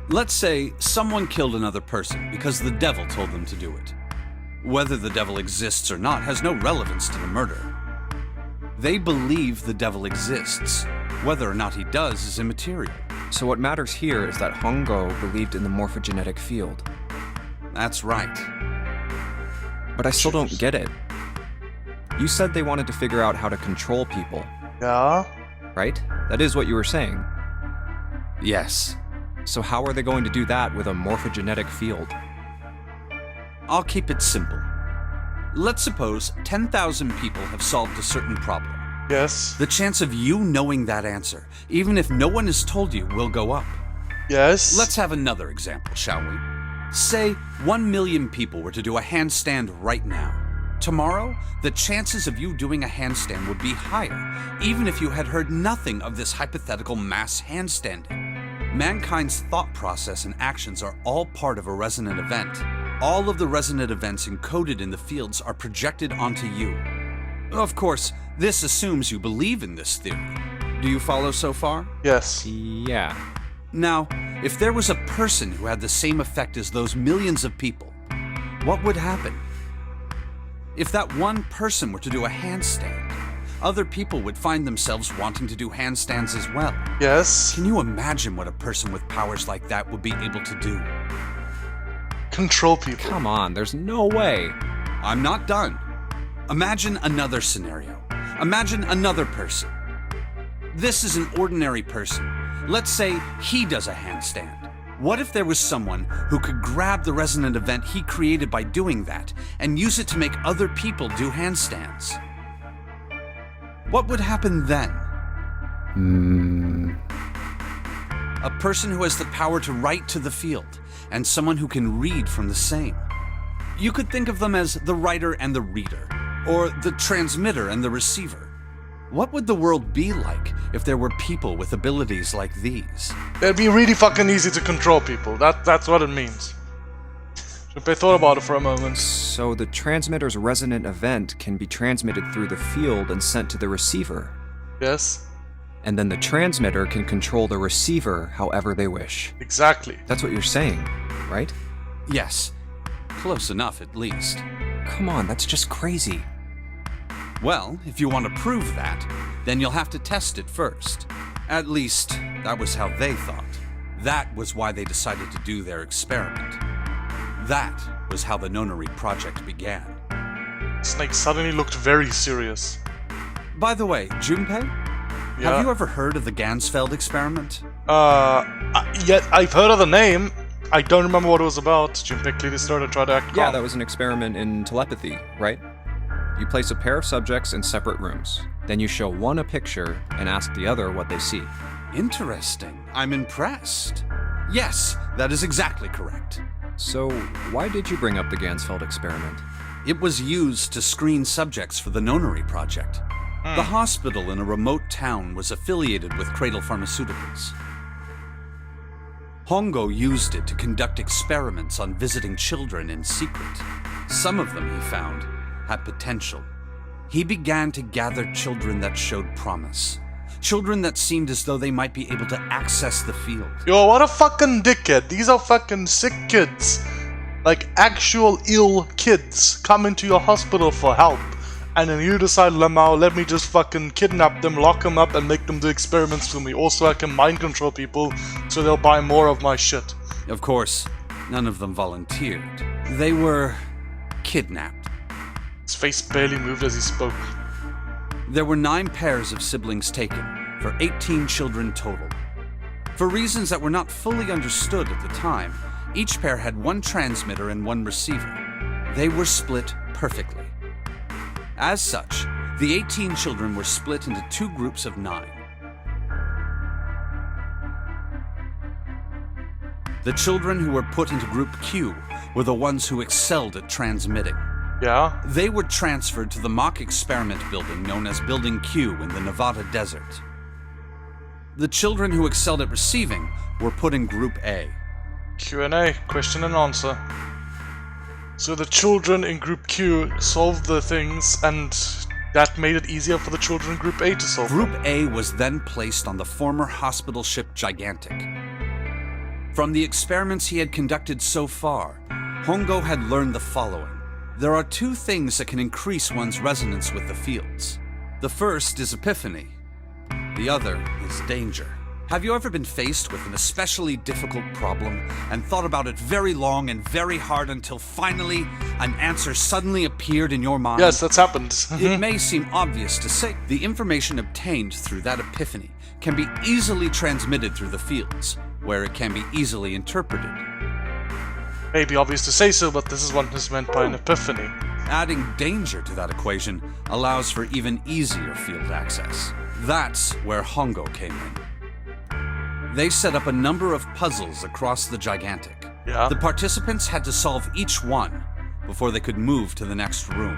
Let's say someone killed another person because the devil told them to do it. Whether the devil exists or not has no relevance to the murder. They believe the devil exists. Whether or not he does is immaterial. So what matters here is that Hongo believed in the morphogenetic field. That's right. But I still don't get it. You said they wanted to figure out how to control people, Yeah? right? That is what you were saying. Yes. So how are they going to do that with a morphogenetic field? I'll keep it simple. Let's suppose 10,000 people have solved a certain problem. Yes. The chance of you knowing that answer, even if no one has told you, will go up. Yes. Let's have another example, shall we? Say 1 million people were to do a handstand right now. Tomorrow, the chances of you doing a handstand would be higher, even if you had heard nothing of this hypothetical mass handstanding. Mankind's thought process and actions are all part of a resonant event. All of the resonant events encoded in the fields are projected onto you. Of course, this assumes you believe in this theory. Do you follow so far? Yes. Yeah. Now, if there was a person who had the same effect as those millions of people, what would happen? If that one person were to do a handstand, other people would find themselves wanting to do handstands as well. Yes. Can you imagine what a person with powers like that would be able to do? Control people. Come on, there's no way. I'm not done. Imagine another scenario. Imagine another person. This is an ordinary person. Let's say he does a handstand. What if there was someone who could grab the resonant event he created by doing that and use it to make other people do handstands? What would happen then? A person who has the power to write to the field, and someone who can read from the same. You could think of them as the writer and the reader, or the transmitter and the receiver. What would the world be like if there were people with abilities like these? It'd be really fucking easy to control people. That's what it means. Junpei thought about it for a moment. So the transmitter's resonant event can be transmitted through the field and sent to the receiver. Yes. And then the transmitter can control the receiver however they wish. Exactly. That's what you're saying, right? Yes, close enough at least. Come on, that's just crazy. Well, if you want to prove that, then you'll have to test it first. At least, that was how they thought. That was why they decided to do their experiment. That was how the Nonary project began. Snake suddenly looked very serious. By the way, Junpei, Yeah. have you ever heard of the Gansfeld experiment? Yet I've heard of the name. I don't remember what it was about. Junpei clearly started to try to act Yeah, calm. that was an experiment in telepathy, right? You place a pair of subjects in separate rooms. Then you show one a picture and ask the other what they see. Interesting. I'm impressed. Yes, that is exactly correct. So, why did you bring up the Gansfeld experiment? It was used to screen subjects for the Nonary project. The hospital in a remote town was affiliated with Cradle Pharmaceuticals. Hongo used it to conduct experiments on visiting children in secret. Some of them, he found, had potential. He began to gather children that showed promise. Children that seemed as though they might be able to access the field. Yo, what a fucking dickhead. These are fucking sick kids. Like, actual ill kids come into your hospital for help. And then you decide, Lamau, let me just fucking kidnap them, lock them up, and make them do experiments for me. Also, I can mind control people, so they'll buy more of my shit. Of course, none of them volunteered. They were kidnapped. His face barely moved as he spoke. There were 9 pairs of siblings taken, for 18 children total. For reasons that were not fully understood at the time, each pair had one transmitter and one receiver. They were split perfectly. As such, the 18 children were split into 2 groups of 9. The children who were put into Group Q were the ones who excelled at transmitting. Yeah? They were transferred to the mock experiment building known as Building Q in the Nevada desert. The children who excelled at receiving were put in Group A. Q&A, question and answer. So the children in Group Q solved the things, and that made it easier for the children in Group A to solve Group them. A was then placed on the former hospital ship Gigantic. From the experiments he had conducted so far, Hongo had learned the following. There are 2 things that can increase one's resonance with the fields. The first is epiphany. The other is danger. Have you ever been faced with an especially difficult problem and thought about it very long and very hard until finally an answer suddenly appeared in your mind? Yes, that's happened. It may seem obvious to say the information obtained through that epiphany can be easily transmitted through the fields, where it can be easily interpreted. Maybe obvious to say so, but this is what is meant by an epiphany. Adding danger to that equation allows for even easier field access. That's where Hongo came in. They set up a number of puzzles across the Gigantic. Yeah? The participants had to solve each one before they could move to the next room.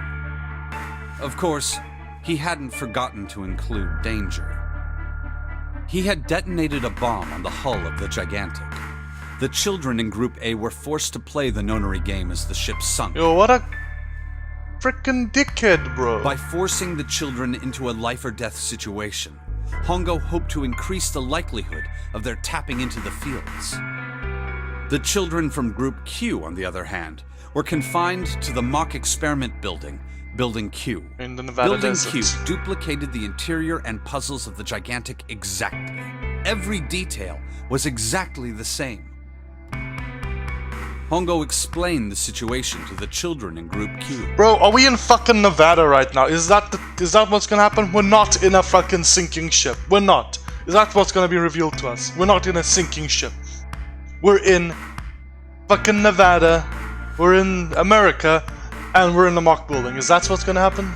Of course, he hadn't forgotten to include danger. He had detonated a bomb on the hull of the Gigantic. The children in Group A were forced to play the Nonary game as the ship sunk. Yo, what a freaking dickhead, bro. By forcing the children into a life-or-death situation, Hongo hoped to increase the likelihood of their tapping into the fields. The children from Group Q, on the other hand, were confined to the mock experiment building, Building Q. In the Nevada Building desert. Q duplicated the interior and puzzles of the Gigantic exactly. Every detail was exactly the same. Hongo explained the situation to the children in Group Q. Bro, are we in fucking Nevada right now? Is that what's gonna happen? We're not in a fucking sinking ship. We're not. Is that what's gonna be revealed to us? We're not in a sinking ship. We're in fucking Nevada. We're in America. And we're in the mock building. Is that what's gonna happen?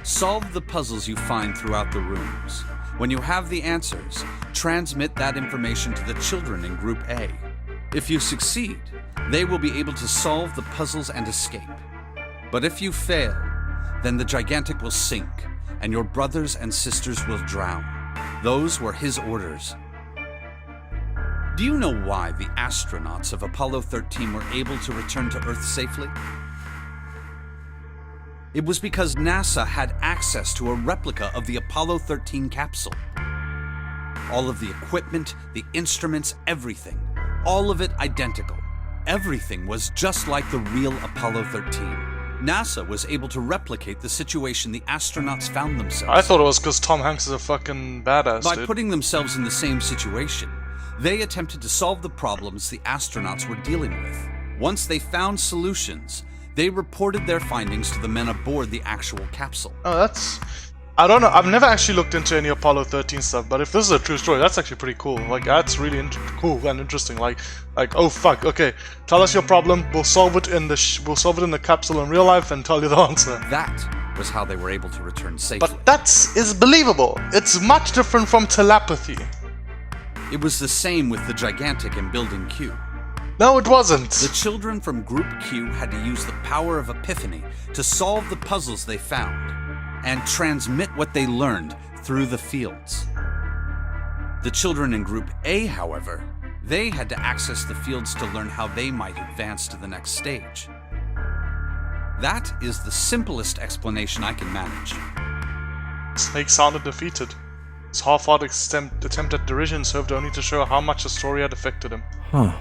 Solve the puzzles you find throughout the rooms. When you have the answers, transmit that information to the children in Group A. If you succeed, they will be able to solve the puzzles and escape. But if you fail, then the Gigantic will sink, and your brothers and sisters will drown. Those were his orders. Do you know why the astronauts of Apollo 13 were able to return to Earth safely? It was because NASA had access to a replica of the Apollo 13 capsule. All of the equipment, the instruments, everything. All of it identical. Everything was just like the real Apollo 13. NASA was able to replicate the situation the astronauts found themselves. I thought it was because Tom Hanks is a fucking badass, By dude. putting themselves in the same situation, they attempted to solve the problems the astronauts were dealing with. Once they found solutions, they reported their findings to the men aboard the actual capsule. Oh, that's... I don't know. I've never actually looked into any Apollo 13 stuff, but if this is a true story, that's actually pretty cool. Like, that's really cool and interesting. Like, oh fuck, okay, tell us your problem. We'll solve it in the capsule in real life and tell you the answer. That was how they were able to return safely. But that is believable. It's much different from telepathy. It was the same with the Gigantic in Building Q. No, it wasn't. The children from Group Q had to use the power of epiphany to solve the puzzles they found and transmit what they learned through the fields. The children in Group A, however, they had to access the fields to learn how they might advance to the next stage. That is the simplest explanation I can manage. Snake sounded defeated. His half-hearted attempt at derision served only to show how much the story had affected him. Huh.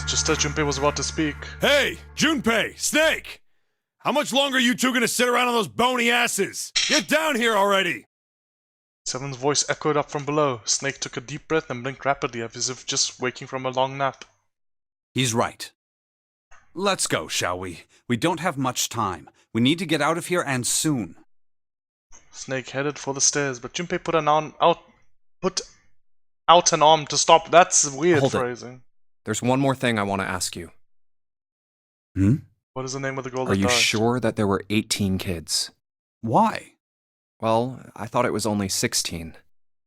Just as Junpei was about to speak. Hey, Junpei, Snake! How much longer are you two gonna sit around on those bony asses? Get down here already! Seven's voice echoed up from below. Snake took a deep breath and blinked rapidly as if just waking from a long nap. He's right. Let's go, shall we? We don't have much time. We need to get out of here and soon. Snake headed for the stairs, but Junpei put out an arm to stop. That's weird Hold it. phrasing. There's one more thing I want to ask you. What is the name of the girl Are that you died? sure that there were 18 kids? Why? Well, I thought it was only 16.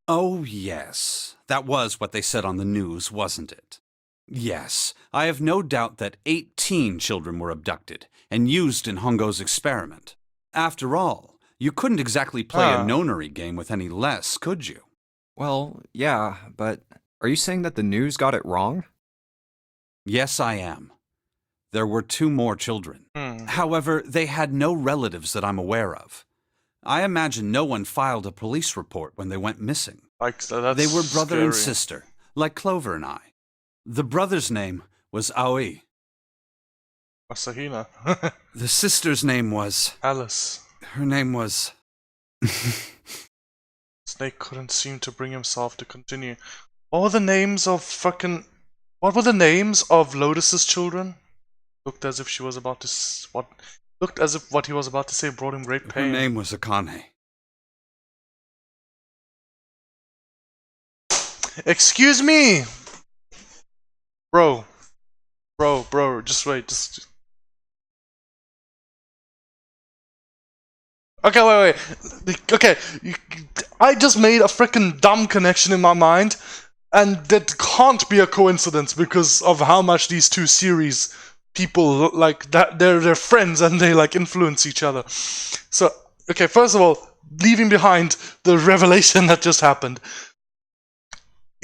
Oh, yes. That was what they said on the news, wasn't it? Yes, I have no doubt that 18 children were abducted and used in Hongo's experiment. After all, you couldn't exactly play a nonary game with any less, could you? Well, yeah, but are you saying that the news got it wrong? Yes, I am. There were 2 more children. However, they had no relatives that I'm aware of. I imagine no one filed a police report when they went missing. That's They were brother and scary. sister, like Clover and I. The brother's name was Aoi. Asahina. The sister's name was... Alice. Her name was... Snake couldn't seem to bring himself to continue. What were the names of Lotus's children? Looked as if she was about to looked as if what he was about to say brought him great Her pain. name was Akane. Excuse me! Bro, just wait, just... Okay, wait. Okay, I just made a freaking dumb connection in my mind, and that can't be a coincidence because of how much these 2 series people like that. They're friends and they like influence each other. So, okay, first of all, leaving behind the revelation that just happened.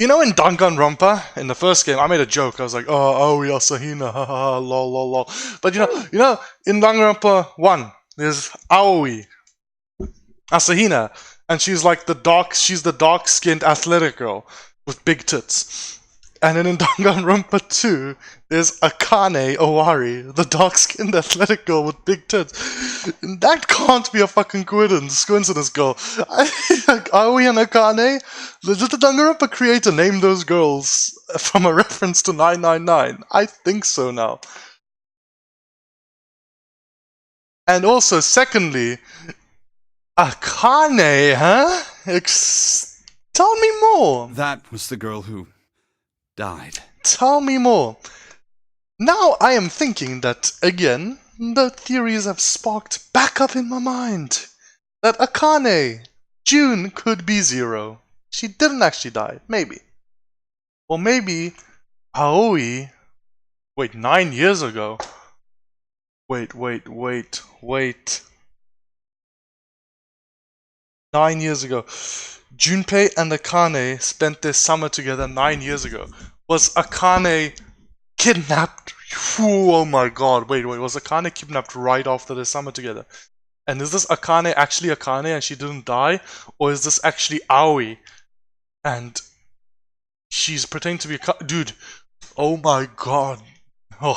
You know in Danganronpa, in the first game, I made a joke. I was like, oh, Aoi Asahina, haha, lol, lol, lol. But you know, in Danganronpa 1, there's Aoi Asahina, and she's the dark-skinned athletic girl with big tits. And then in Danganronpa 2, there's Akane Owari, the dark-skinned athletic girl with big tits. That can't be a fucking coincidence, girl. Aoi and Akane? Did the Danganronpa creator name those girls from a reference to 999? I think so now. And also, secondly, Akane, huh? Tell me more. That was the girl who died. Tell me more. Now I am thinking that, again, the theories have sparked back up in my mind. That Akane, June, could be Zero. She didn't actually die. Maybe. Or maybe Aoi... Wait, 9 years ago? Wait. 9 years ago. Junpei and Akane spent their summer together 9 years ago. Was Akane kidnapped? Oh my god, wait, was Akane kidnapped right after their summer together? And is this Akane actually Akane and she didn't die? Or is this actually Aoi? And she's pretending to be a dude, oh my god. Oh.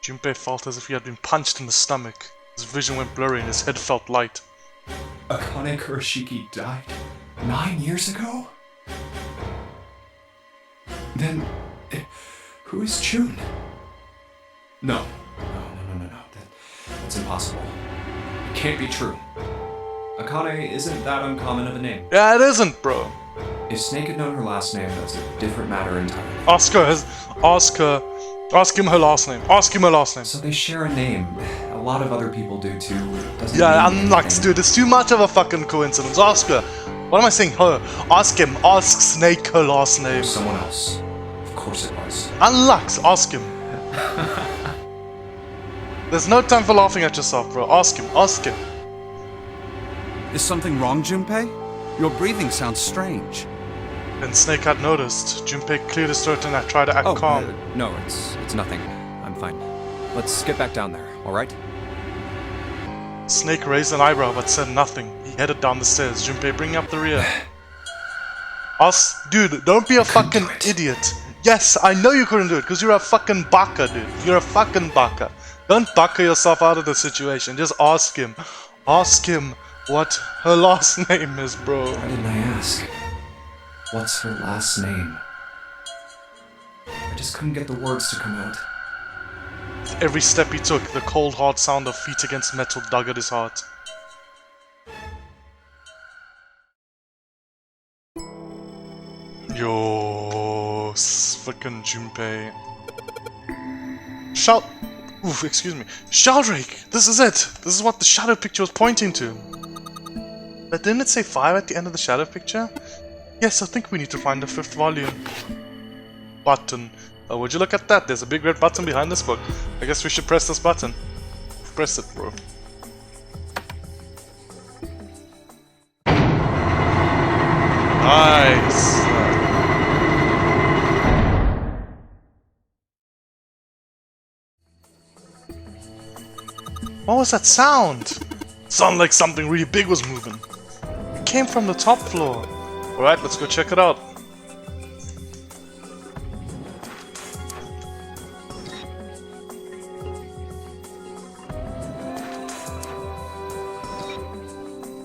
Junpei felt as if he had been punched in the stomach. His vision went blurry and his head felt light. Akane Kurashiki died 9 years ago? Then, who is June? No. That's impossible. It can't be true. Akane isn't that uncommon of a name. Yeah, it isn't, bro. If Snake had known her last name, that's a different matter entirely. Ask him her last name. Ask him her last name. So they share a name. A lot of other people do too. Doesn't Yeah, mean I'm like, anything. dude, it's too much of a fucking coincidence. Ask her. What am I saying? Her. Ask him. Ask Snake her last name. Someone else. Of course it was. Unlux, ask him. There's no time for laughing at yourself, bro. Ask him. Ask him. Is something wrong, Junpei? Your breathing sounds strange. Then Snake had noticed. Junpei cleared his throat and I tried to act calm. No, it's nothing. I'm fine. Let's get back down there, alright? Snake raised an eyebrow but said nothing. He headed down the stairs. Junpei, bring up the rear. Dude, don't be a fucking idiot. Yes, I know you couldn't do it because you're a fucking baka, dude. You're a fucking baka. Don't baka yourself out of the situation. Just ask him. Ask him what her last name is, bro. Why didn't I ask? What's her last name? I just couldn't get the words to come out. With every step he took, the cold, hard sound of feet against metal dug at his heart. Yo, fucking Junpei. Shout. Oof, excuse me. Sheldrake! This is it! This is what the shadow picture was pointing to. But didn't it say 5 at the end of the shadow picture? Yes, I think we need to find the 5th volume. Button. Oh, would you look at that? There's a big red button behind this book. I guess we should press this button. Press it, bro. Nice! What was that sound? Sounded like something really big was moving. It came from the top floor. Alright, let's go check it out.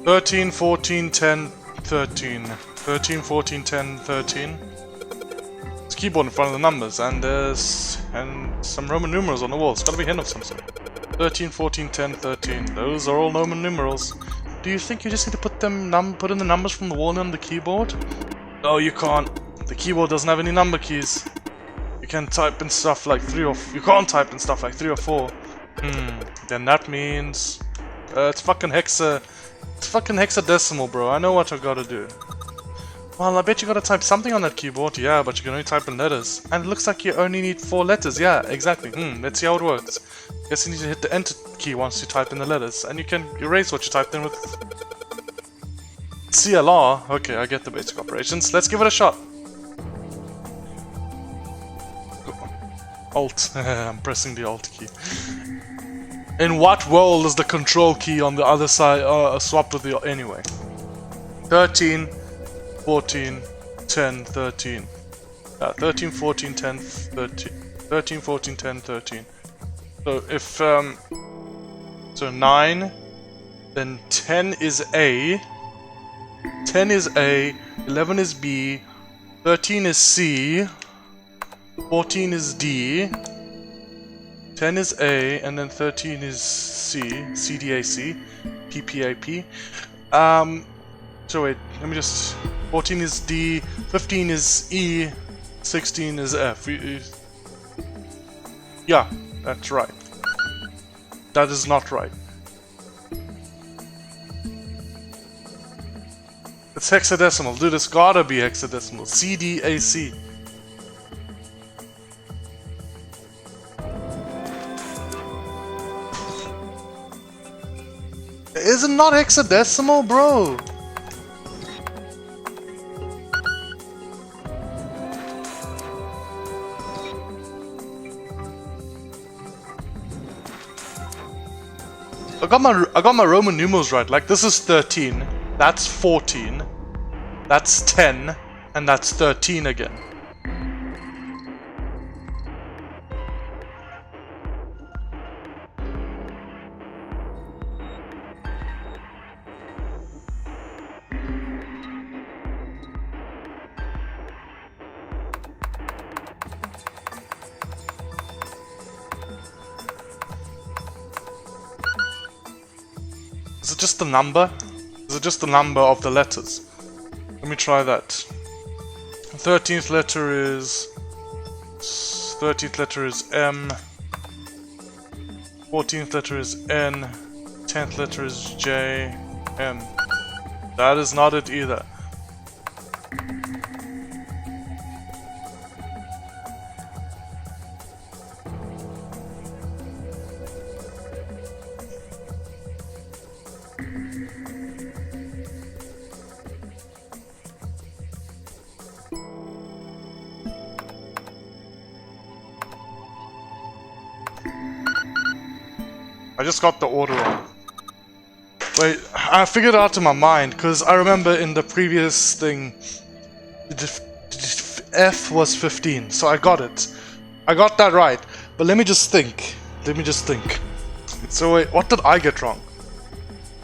"13, 14, 10, 13. 13, 14, 10, 13. There's a keyboard in front of the numbers, and there's some Roman numerals on the wall. It's gotta be a hint of some sort. 13, 14, 10, 13. Those are all Roman numerals. Do you think you just need to put in the numbers from the wall on the keyboard? No, you can't. The keyboard doesn't have any number keys. You can type in stuff like 3 or... You can't type in stuff like 3 or 4. Then that means... it's fucking hexadecimal, bro. I know what I gotta do. Well, I bet you gotta type something on that keyboard. Yeah, but you can only type in letters. And it looks like you only need 4 letters. Yeah, exactly. Let's see how it works. Guess you need to hit the enter key once you type in the letters. And you can erase what you typed in with... CLR. Okay, I get the basic operations. Let's give it a shot. Alt. I'm pressing the Alt key. In what world is the control key on the other side swapped with the... Anyway. 13, 14, 10, 13. 13, 14, 10, 13. 13, 14, 10, 13. So if... so 9, then 10 is A. 10 is A, 11 is B, 13 is C, 14 is D, 10 is A, and then 13 is C, CDAC, PPAP. So wait, let me just... 14 is D, 15 is E, 16 is F. Yeah, that's right. That is not right. It's hexadecimal. Dude, it's gotta be hexadecimal. CDAC. Is it not hexadecimal, bro? I got my Roman numerals right. Like, this is 13. That's 14. That's 10. And that's 13 again. Is it just the number? Is it just the number of the letters? Let me try that. 13th letter is... 13th letter is M. 14th letter is N. 10th letter is J. M. That is not it either. I just got the order wrong. Wait, I figured it out in my mind, because I remember in the previous thing, F was 15, so I got it. I got that right, but let me just think. So wait, what did I get wrong?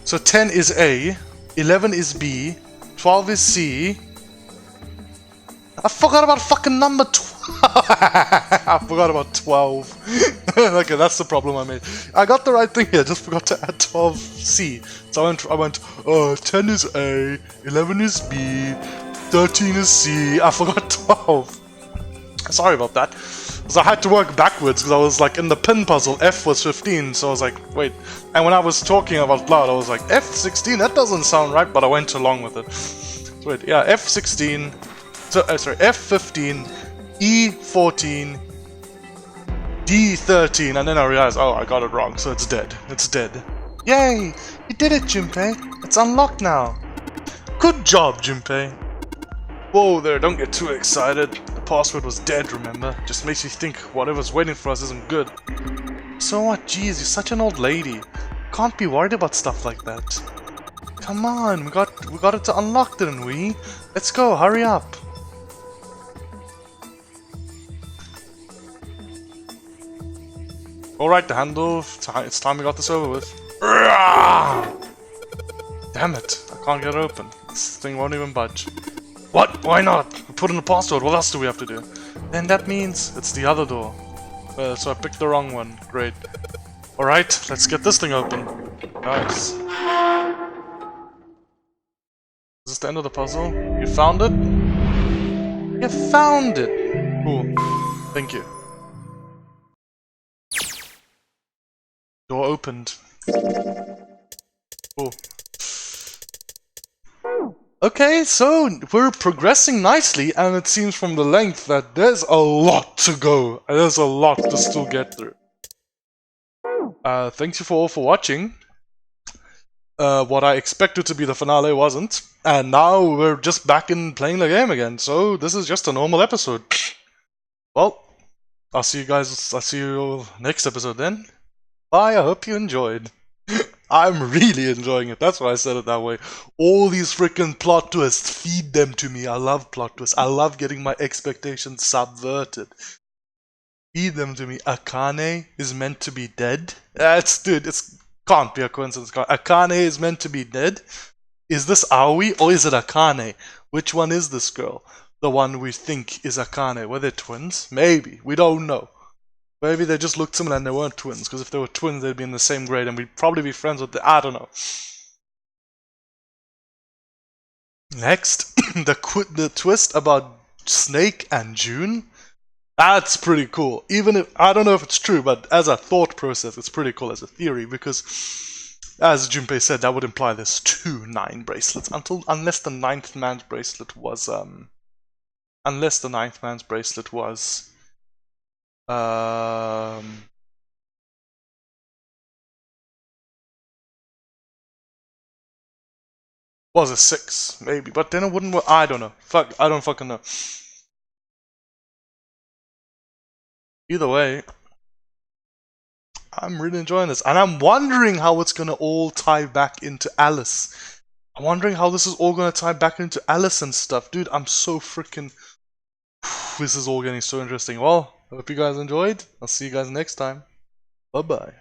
So 10 is A, 11 is B, 12 is C. I forgot about fucking number 12. I forgot about 12. Okay, that's the problem I made. I got the right thing here, just forgot to add 12C. So I went, 10 is A, 11 is B, 13 is C. I forgot 12. Sorry about that. Because I had to work backwards, because I was like in the pin puzzle, F was 15, so I was like, wait. And when I was talking about loud, I was like, F16, that doesn't sound right, but I went along with it. So wait, yeah, F16, so, sorry, F15, E14, D13, and then I realized, oh, I got it wrong, so it's dead. It's dead. Yay! You did it, Junpei! It's unlocked now! Good job, Junpei! Whoa there, don't get too excited. The password was dead, remember? Just makes you think whatever's waiting for us isn't good. So what? Jeez, you're such an old lady. Can't be worried about stuff like that. Come on, we got it to unlock, didn't we? Let's go, hurry up! Alright, the handle. It's time we got this over with. Damn it, I can't get it open. This thing won't even budge. What? Why not? We put in the password, what else do we have to do? Then that means it's the other door. So I picked the wrong one. Great. Alright, let's get this thing open. Nice. Is this the end of the puzzle? You found it? You found it! Cool. Thank you. Door opened. Cool. Okay, so we're progressing nicely, and it seems from the length that there's a lot to go. And there's a lot to still get through. Thank you all for watching. what I expected to be the finale wasn't, and now we're just back in playing the game again, so this is just a normal episode. Well, I'll see you next episode then. Bye, I hope you enjoyed. I'm really enjoying it, that's why I said it that way. All these freaking plot twists, feed them to me. I love plot twists. I love getting my expectations subverted. Feed them to me. Akane is meant to be dead? It's can't be a coincidence. Akane is meant to be dead? Is this Aoi or is it Akane? Which one is this girl? The one we think is Akane. Were they twins? Maybe. We don't know. Maybe they just looked similar and they weren't twins, because if they were twins they'd be in the same grade and we'd probably be friends with I don't know. Next, the twist about Snake and June. That's pretty cool. Even if, I don't know if it's true, but as a thought process, it's pretty cool as a theory, because, as Junpei said, that would imply there's 2 9 bracelets, unless the 9th man's bracelet was, was a 6, maybe, but then it wouldn't work. I don't know. I don't fucking know. Either way, I'm really enjoying this, and I'm wondering how it's gonna all tie back into Alice. I'm wondering how this is all gonna tie back into Alice and stuff. Dude, I'm so freaking... This is all getting so interesting. Well, I hope you guys enjoyed. I'll see you guys next time. Bye-bye.